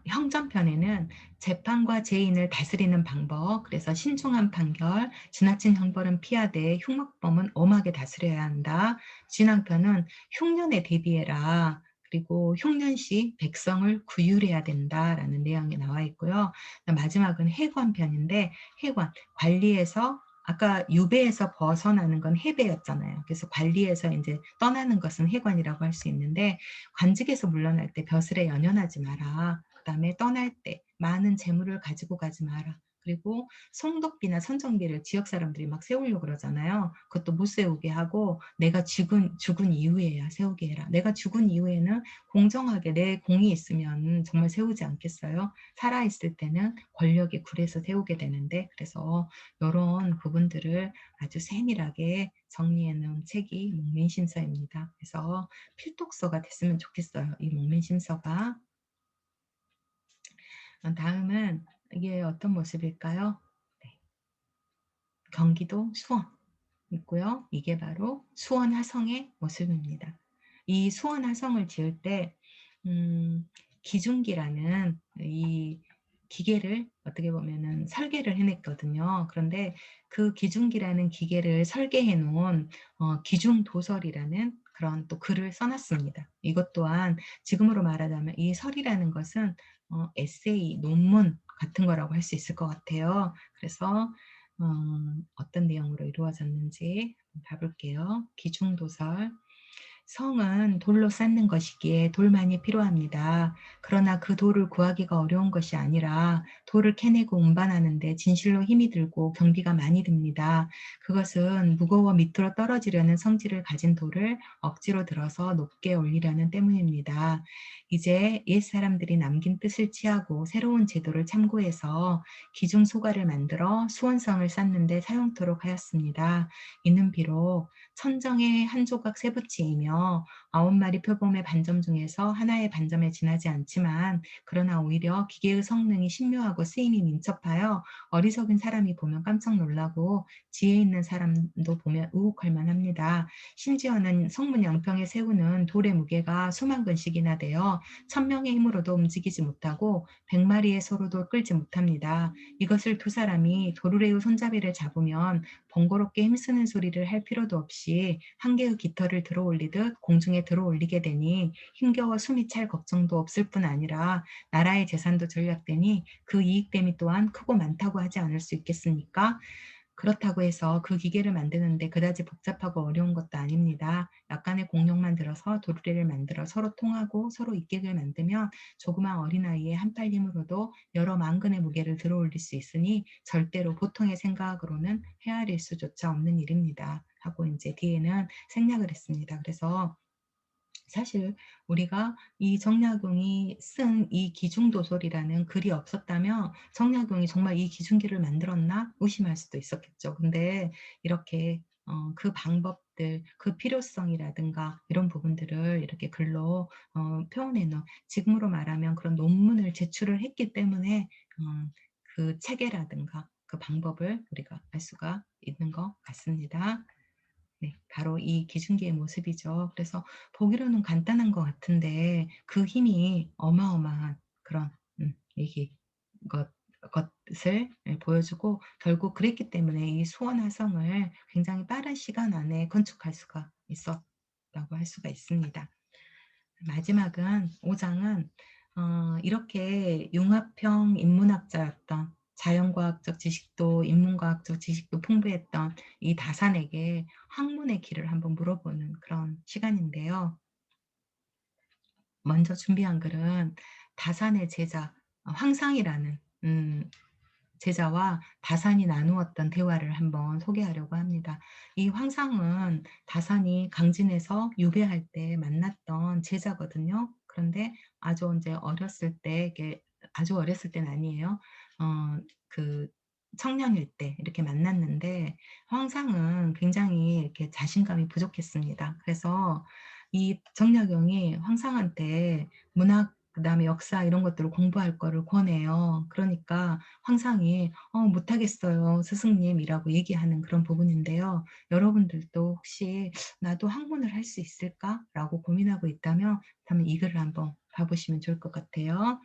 A: 형전편에는 재판과 죄인을 다스리는 방법, 그래서 신중한 판결, 지나친 형벌은 피하되 흉악범은 엄하게 다스려야 한다. 진앙편은 흉년에 대비해라. 그리고 흉년시 백성을 구휼해야 된다라는 내용이 나와 있고요. 마지막은 해관편인데, 해관, 관리에서 아까 유배에서 벗어나는 건 해배였잖아요. 그래서 관리에서 이제 떠나는 것은 해관이라고 할 수 있는데 관직에서 물러날 때 벼슬에 연연하지 마라. 그다음에 떠날 때 많은 재물을 가지고 가지 마라. 그리고 송덕비나 선정비를 지역 사람들이 막 세우려고 그러잖아요. 그것도 못 세우게 하고 내가 죽은 이후에야 세우게 해라. 내가 죽은 이후에는 공정하게 내 공이 있으면 정말 세우지 않겠어요? 살아있을 때는 권력에 굴해서 세우게 되는데 그래서 이런 부분들을 아주 세밀하게 정리해 놓은 책이 목민심서입니다. 그래서 필독서가 됐으면 좋겠어요. 이 목민심서가. 다음은 이게 어떤 모습일까요? 네. 경기도 수원 있고요. 이게 바로 수원 화성의 모습입니다. 이 수원 화성을 지을 때 기중기라는 이 기계를 어떻게 보면은 설계를 해냈거든요. 그런데 그 기중기라는 기계를 설계해 놓은 기중도설이라는 그런 또 글을 써놨습니다. 이것 또한 지금으로 말하자면 이 설이라는 것은 에세이, 논문 같은 거라고 할 수 있을 것 같아요. 그래서 어떤 내용으로 이루어졌는지 봐볼게요. 기중도설. 성은 돌로 쌓는 것이기에 돌만이 필요합니다. 그러나 그 돌을 구하기가 어려운 것이 아니라 돌을 캐내고 운반하는 데 진실로 힘이 들고 경비가 많이 듭니다. 그것은 무거워 밑으로 떨어지려는 성질을 가진 돌을 억지로 들어서 높게 올리려는 때문입니다. 이제 옛 사람들이 남긴 뜻을 취하고 새로운 제도를 참고해서 기중 소가를 만들어 수원성을 쌓는 데 사용토록 하였습니다. 이는 비록 천정의 한 조각 세부치이며 9마리 표범의 반점 중에서 하나의 반점에 지나지 않지만 그러나 오히려 기계의 성능이 신묘하고 쓰임이 민첩하여 어리석은 사람이 보면 깜짝 놀라고 지혜 있는 사람도 보면 의혹할 만합니다. 심지어는 성문 양평에 세우는 돌의 무게가 수만 근씩이나 되어 1000명의 힘으로도 움직이지 못하고 100마리의 소로도 끌지 못합니다. 이것을 두 사람이 도르래의 손잡이를 잡으면 번거롭게 힘쓰는 소리를 할 필요도 없이 한 개의 깃털을 들어 올리듯 공중에 들어 올리게 되니 힘겨워 숨이 찰 걱정도 없을 뿐 아니라 나라의 재산도 절약되니 그 이익됨이 또한 크고 많다고 하지 않을 수 있겠습니까? 그렇다고 해서 그 기계를 만드는데 그다지 복잡하고 어려운 것도 아닙니다. 약간의 공력만 들어서 도르래를 만들어 서로 통하고 서로 입게를 만들면 조그만 어린아이의 한팔 힘으로도 여러 만근의 무게를 들어 올릴 수 있으니 절대로 보통의 생각으로는 헤아릴 수조차 없는 일입니다. 하고 이제 뒤에는 생략을 했습니다. 그래서 사실 우리가 이 정약용이 쓴 이 기중도솔이라는 글이 없었다면 정약용이 정말 이 기중기를 만들었나 의심할 수도 있었겠죠. 근데 이렇게 그 방법들, 그 필요성이라든가 이런 부분들을 이렇게 글로 표현해 놓은 지금으로 말하면 그런 논문을 제출을 했기 때문에 그 체계라든가 그 방법을 우리가 알 수가 있는 것 같습니다. 네. 바로 이 기중기의 모습이죠. 그래서 보기로는 간단한 것 같은데 그 힘이 어마어마한 그런 얘기 것 것을 보여주고 결국 그랬기 때문에 이 수원 화성을 굉장히 빠른 시간 안에 건축할 수가 있었다고 할 수가 있습니다. 마지막은 5 장은 이렇게 융합형 인문학자였던 자연과학적 지식도 인문과학적 지식도 풍부했던 이 다산에게 학문의 길을 한번 물어보는 그런 시간인데요. 먼저 준비한 글은 다산의 제자 황상이라는 제자와 다산이 나누었던 대화를 한번 소개하려고 합니다. 이 황상은 다산이 강진에서 유배할 때 만났던 제자거든요. 그런데 아주 언제 어렸을 때 이게 아주 어렸을 때는 아니에요. 그 청년일 때 이렇게 만났는데 황상은 굉장히 이렇게 자신감이 부족했습니다. 그래서 이 정약용이 황상한테 문학 그다음에 역사 이런 것들을 공부할 거를 권해요. 그러니까 황상이 못하겠어요 스승님"이라고 얘기하는 그런 부분인데요. 여러분들도 혹시 '나도 학문을 할 수 있을까?'라고 고민하고 있다면 그러면 이 글을 한번 봐 보시면 좋을 것 같아요.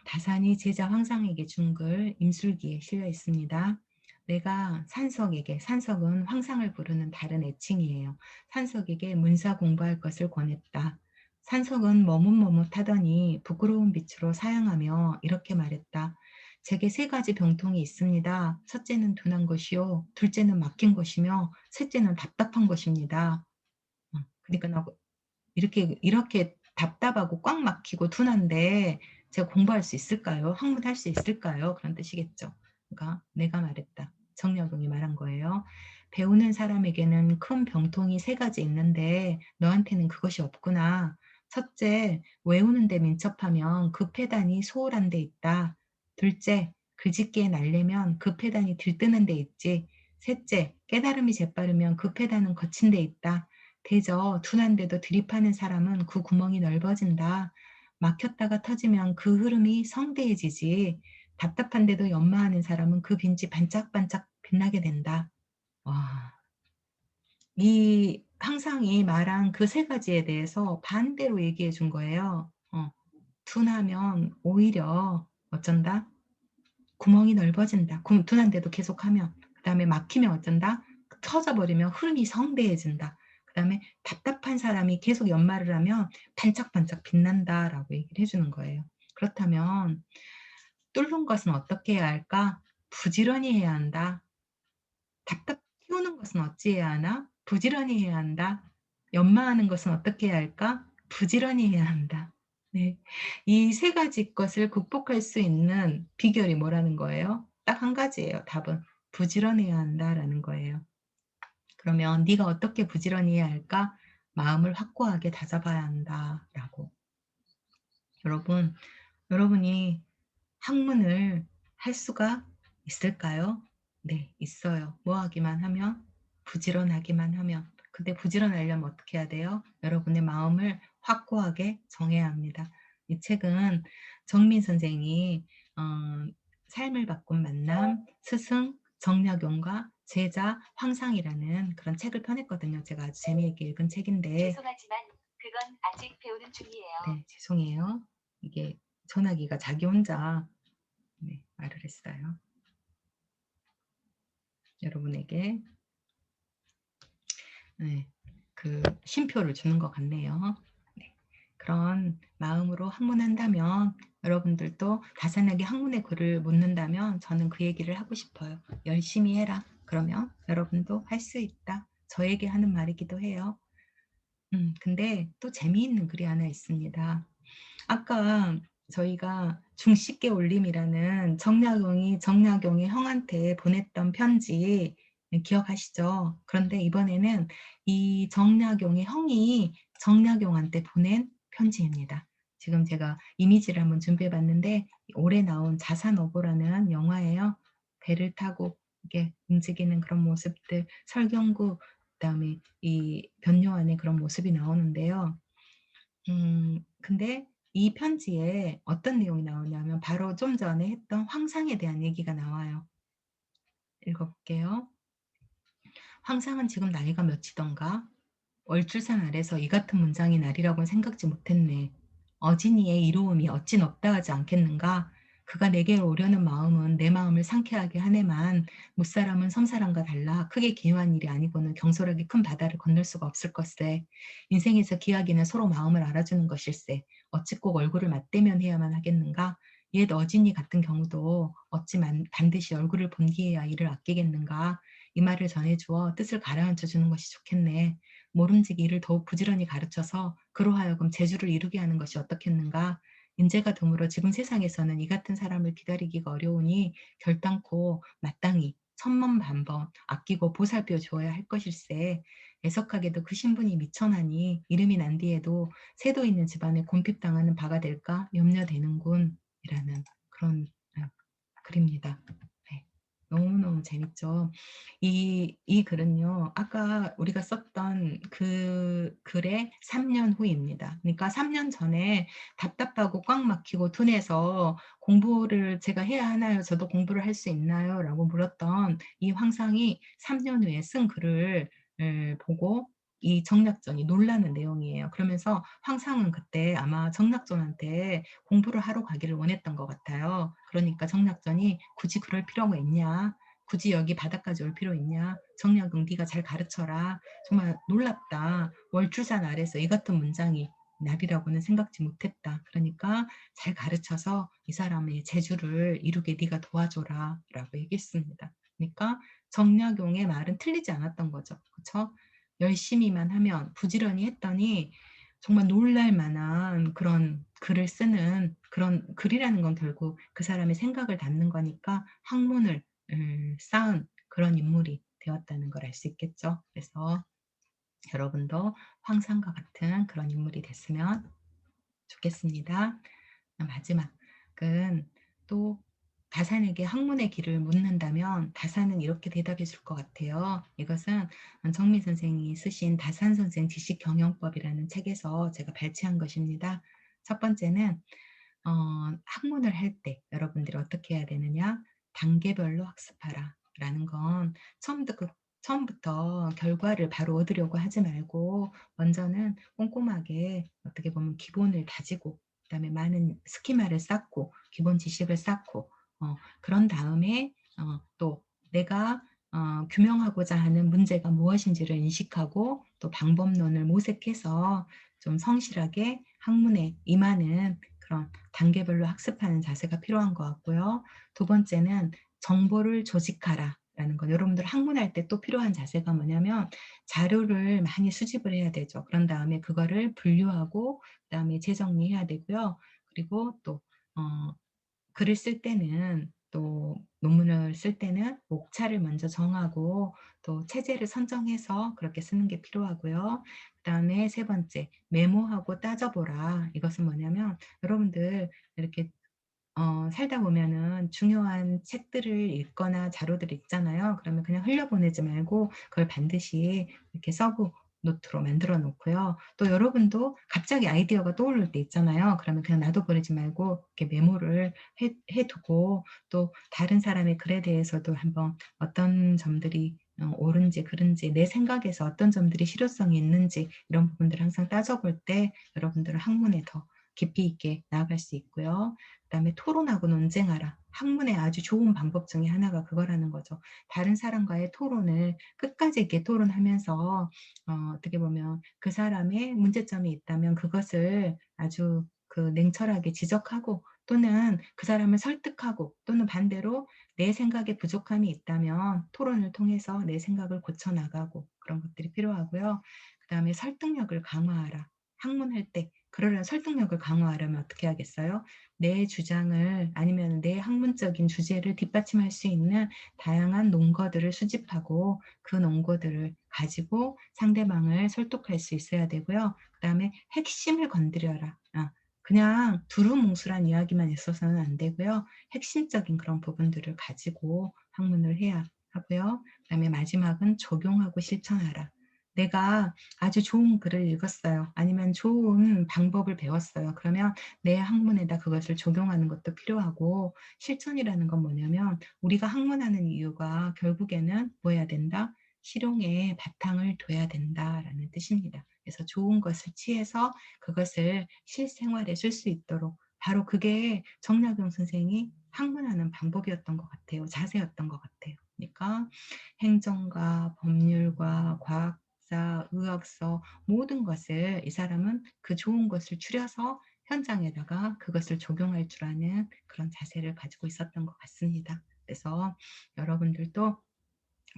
A: 다산이 제자 황상에게 준 글 임술기에 실려 있습니다. 내가 산석에게, 산석은 황상을 부르는 다른 애칭이에요. 산석에게 문사 공부할 것을 권했다. 산석은 머뭇머뭇하더니 부끄러운 빛으로 사양하며 이렇게 말했다. 제게 세 가지 병통이 있습니다. 첫째는 둔한 것이요, 둘째는 막힌 것이며, 셋째는 답답한 것입니다. 그러니까 나 이렇게 답답하고 꽉 막히고 둔한데 제가 공부할 수 있을까요? 학문할 수 있을까요? 그런 뜻이겠죠. 그러니까 내가 말했다. 정약용이 말한 거예요. 배우는 사람에게는 큰 병통이 세 가지 있는데 너한테는 그것이 없구나. 첫째, 외우는 데 민첩하면 그 패단이 소홀한 데 있다. 둘째, 글짓기에 날려면 그 패단이 들뜨는 데 있지. 셋째, 깨달음이 재빠르면 그 패단은 거친 데 있다. 대저 둔한데도 들이파는 사람은 그 구멍이 넓어진다. 막혔다가 터지면 그 흐름이 성대해지지. 답답한데도 연마하는 사람은 그 빛이 반짝반짝 빛나게 된다. 와, 이 항상이 말한 그 세 가지에 대해서 반대로 얘기해 준 거예요. 둔하면 오히려 어쩐다? 구멍이 넓어진다. 둔한데도 계속하면. 그다음에 막히면 어쩐다? 터져버리면 흐름이 성대해진다. 그다음에 답답한 사람이 계속 연말을 하면 반짝반짝 빛난다라고 얘기를 해주는 거예요. 그렇다면 뚫는 것은 어떻게 해야 할까? 부지런히 해야 한다. 답답 키우는 것은 어찌해야 하나? 부지런히 해야 한다. 연마하는 것은 어떻게 해야 할까? 부지런히 해야 한다. 네. 이 세 가지 것을 극복할 수 있는 비결이 뭐라는 거예요? 딱 한 가지예요, 답은. 부지런해야 한다라는 거예요. 그러면 네가 어떻게 부지런히 해야 할까? 마음을 확고하게 다잡아야 한다라고. 여러분, 여러분이 학문을 할 수가 있을까요? 네, 있어요. 뭐 하기만 하면? 부지런하기만 하면. 근데 부지런하려면 어떻게 해야 돼요? 여러분의 마음을 확고하게 정해야 합니다. 이 책은 정민 선생이 어, 삶을 바꾼 만남, 스승 정약용과 제자 황상이라는 그런 책을 펴냈거든요. 제가 아주 재미있게 읽은 책인데.
B: 죄송하지만 그건 아직 배우는 중이에요.
A: 네, 죄송해요. 이게 전화기가 자기 혼자 말을 했어요. 여러분에게 그 쉼표를 주는 것 같네요. 네, 그런 마음으로 학문한다면 여러분들도 다산하게 학문의 글을 묻는다면 저는 그 얘기를 하고 싶어요. 열심히 해라. 그러면 여러분도 할 수 있다. 저에게 하는 말이기도 해요. 근데 또 재미있는 글이 하나 있습니다. 아까 저희가 중식계 올림이라는 정약용이 형한테 보냈던 편지 기억하시죠? 그런데 이번에는 이 정약용의 형이 정약용한테 보낸 편지입니다. 지금 제가 이미지를 한번 준비해 봤는데 올해 나온 자산어보라는 영화예요. 배를 타고 이렇게 움직이는 그런 모습들, 설경구 그다음에 이 변요한의 그런 모습이 나오는데요. 근데 이 편지에 어떤 내용이 나오냐면 바로 좀 전에 했던 황상에 대한 얘기가 나와요. 읽어볼게요. "황상은 지금 나이가 몇이던가? 얼줄산 아래서 이 같은 문장이 나리라고는 생각지 못했네. 어진이의 이로움이 어찌 높다 하지 않겠는가? 그가 내게로 오려는 마음은 내 마음을 상쾌하게 하네만 무사람은 섬사람과 달라 크게 기요한 일이 아니고는 경솔하게 큰 바다를 건널 수가 없을 것세. 인생에서 기하기는 서로 마음을 알아주는 것일세. 어찌 꼭 얼굴을 맞대면 해야만 하겠는가? 옛 어진이 같은 경우도 어찌 반드시 얼굴을 본 뒤에야 이를 아끼겠는가? 이 말을 전해주어 뜻을 가라앉혀 주는 것이 좋겠네. 모름지기 이를 더욱 부지런히 가르쳐서 그로 하여금 재주를 이루게 하는 것이 어떻겠는가? 인재가 드물어 지금 세상에서는 이 같은 사람을 기다리기가 어려우니 결단코 마땅히 천번반번 아끼고 보살펴 주어야 할 것일세. 애석하게도 그 신분이 미천하니 이름이 난 뒤에도 새도 있는 집안에 곰핍당하는 바가 될까 염려되는군. 이라는 그런 글입니다. 네. 너무너무 재밌죠. 이 글은요, 아까 우리가 썼던 그 글의 3년 후입니다. 그러니까 3년 전에 답답하고 꽉 막히고 둔해서 공부를 제가 해야 하나요? 저도 공부를 할 수 있나요? 라고 물었던 이 황상이 3년 후에 쓴 글을 보고 이 정락전이 놀라는 내용이에요. 그러면서 황상은 그때 아마 정락전한테 공부를 하러 가기를 원했던 것 같아요. 그러니까 정락전이 굳이 그럴 필요가 있냐? 굳이 여기 바다까지 올 필요 있냐? 정약용 네가 잘 가르쳐라. 정말 놀랍다. 월출산 아래서 이 같은 문장이 날이라고는 생각지 못했다. 그러니까 잘 가르쳐서 이 사람의 재주를 이루게 네가 도와줘라 라고 얘기했습니다. 그러니까 정약용의 말은 틀리지 않았던 거죠. 그렇죠? 열심히만 하면 부지런히 했더니 정말 놀랄 만한 그런 글을 쓰는 그런 글이라는 건 결국 그 사람의 생각을 담는 거니까 학문을 쌓은 그런 인물이 되었다는 걸 알 수 있겠죠. 그래서 여러분도 황상과 같은 그런 인물이 됐으면 좋겠습니다. 마지막은 또 다산에게 학문의 길을 묻는다면 다산은 이렇게 대답해 줄 것 같아요. 이것은 정미 선생이 쓰신 다산 선생 지식 경영법이라는 책에서 제가 발췌한 것입니다. 첫 번째는 학문을 할 때 여러분들이 어떻게 해야 되느냐? 단계별로 학습하라 라는 건 처음부터 결과를 바로 얻으려고 하지 말고 먼저는 꼼꼼하게 어떻게 보면 기본을 다지고 그다음에 많은 스키마를 쌓고 기본 지식을 쌓고 그런 다음에 또 내가 규명하고자 하는 문제가 무엇인지를 인식하고 또 방법론을 모색해서 좀 성실하게 학문에 임하는 그런 단계별로 학습하는 자세가 필요한 것 같고요. 두 번째는 정보를 조직하라라는 건 여러분들 학문할 때 또 필요한 자세가 뭐냐면 자료를 많이 수집을 해야 되죠. 그런 다음에 그거를 분류하고 그다음에 재정리해야 되고요. 그리고 또 어 글을 쓸 때는 또 논문을 쓸 때는 목차를 먼저 정하고 또 체제를 선정해서 그렇게 쓰는 게 필요하고요. 그다음에 세 번째, 메모하고 따져보라. 이것은 뭐냐면 여러분들 이렇게 살다 보면은 중요한 책들을 읽거나 자료들을 읽잖아요. 그러면 그냥 흘려보내지 말고 그걸 반드시 이렇게 서브 노트로 만들어 놓고요. 또 여러분도 갑자기 아이디어가 떠오를 때 있잖아요. 그러면 그냥 놔둬버리지 말고 이렇게 메모를 해 두고 또 다른 사람의 글에 대해서도 한번 어떤 점들이 옳은지 그른지 내 생각에서 어떤 점들이 실효성이 있는지 이런 부분들을 항상 따져볼 때 여러분들은 학문에 더 깊이 있게 나아갈 수 있고요. 그다음에 토론하고 논쟁하라. 학문의 아주 좋은 방법 중에 하나가 그거라는 거죠. 다른 사람과의 토론을 끝까지 이렇게 토론하면서 어떻게 보면 그 사람의 문제점이 있다면 그것을 아주 그 냉철하게 지적하고 또는 그 사람을 설득하고 또는 반대로 내 생각에 부족함이 있다면 토론을 통해서 내 생각을 고쳐 나가고 그런 것들이 필요하고요. 그다음에 설득력을 강화하라. 학문할 때 그러려면 설득력을 강화하려면 어떻게 하겠어요? 내 주장을 아니면 내 학문적인 주제를 뒷받침할 수 있는 다양한 논거들을 수집하고 그 논거들을 가지고 상대방을 설득할 수 있어야 되고요. 그다음에 핵심을 건드려라. 그냥 두루뭉술한 이야기만 있어서는 안 되고요. 핵심적인 그런 부분들을 가지고 학문을 해야 하고요. 그다음에 마지막은 적용하고 실천하라. 내가 아주 좋은 글을 읽었어요. 아니면 좋은 방법을 배웠어요. 그러면 내 학문에다 그것을 적용하는 것도 필요하고 실천이라는 건 뭐냐면 우리가 학문하는 이유가 결국에는 뭐 해야 된다? 실용에 바탕을 둬야 된다라는 뜻입니다. 그래서 좋은 것을 취해서 그것을 실생활에 쓸 수 있도록 바로 그게 정약용 선생이 학문하는 방법이었던 것 같아요. 자세였던 것 같아요. 그러니까 행정과 법률과 과학사, 의학서 모든 것을 이 사람은 그 좋은 것을 추려서 현장에다가 그것을 적용할 줄 아는 그런 자세를 가지고 있었던 것 같습니다. 그래서 여러분들도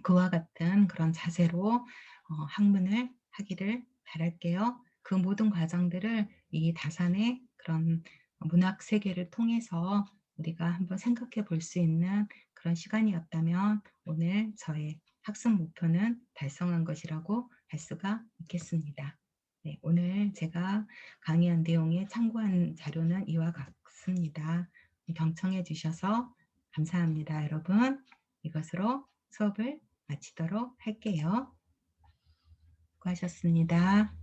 A: 그와 같은 그런 자세로 학문을 하기를 바랄게요. 그 모든 과정들을 이 다산의 그런 문학 세계를 통해서 우리가 한번 생각해 볼 수 있는 그런 시간이었다면 오늘 저의 학습 목표는 달성한 것이라고 할 수가 있겠습니다. 네, 오늘 제가 강의한 내용에 참고한 자료는 이와 같습니다. 경청해 주셔서 감사합니다, 여러분. 이것으로 수업을 마치도록 할게요. 수고하셨습니다.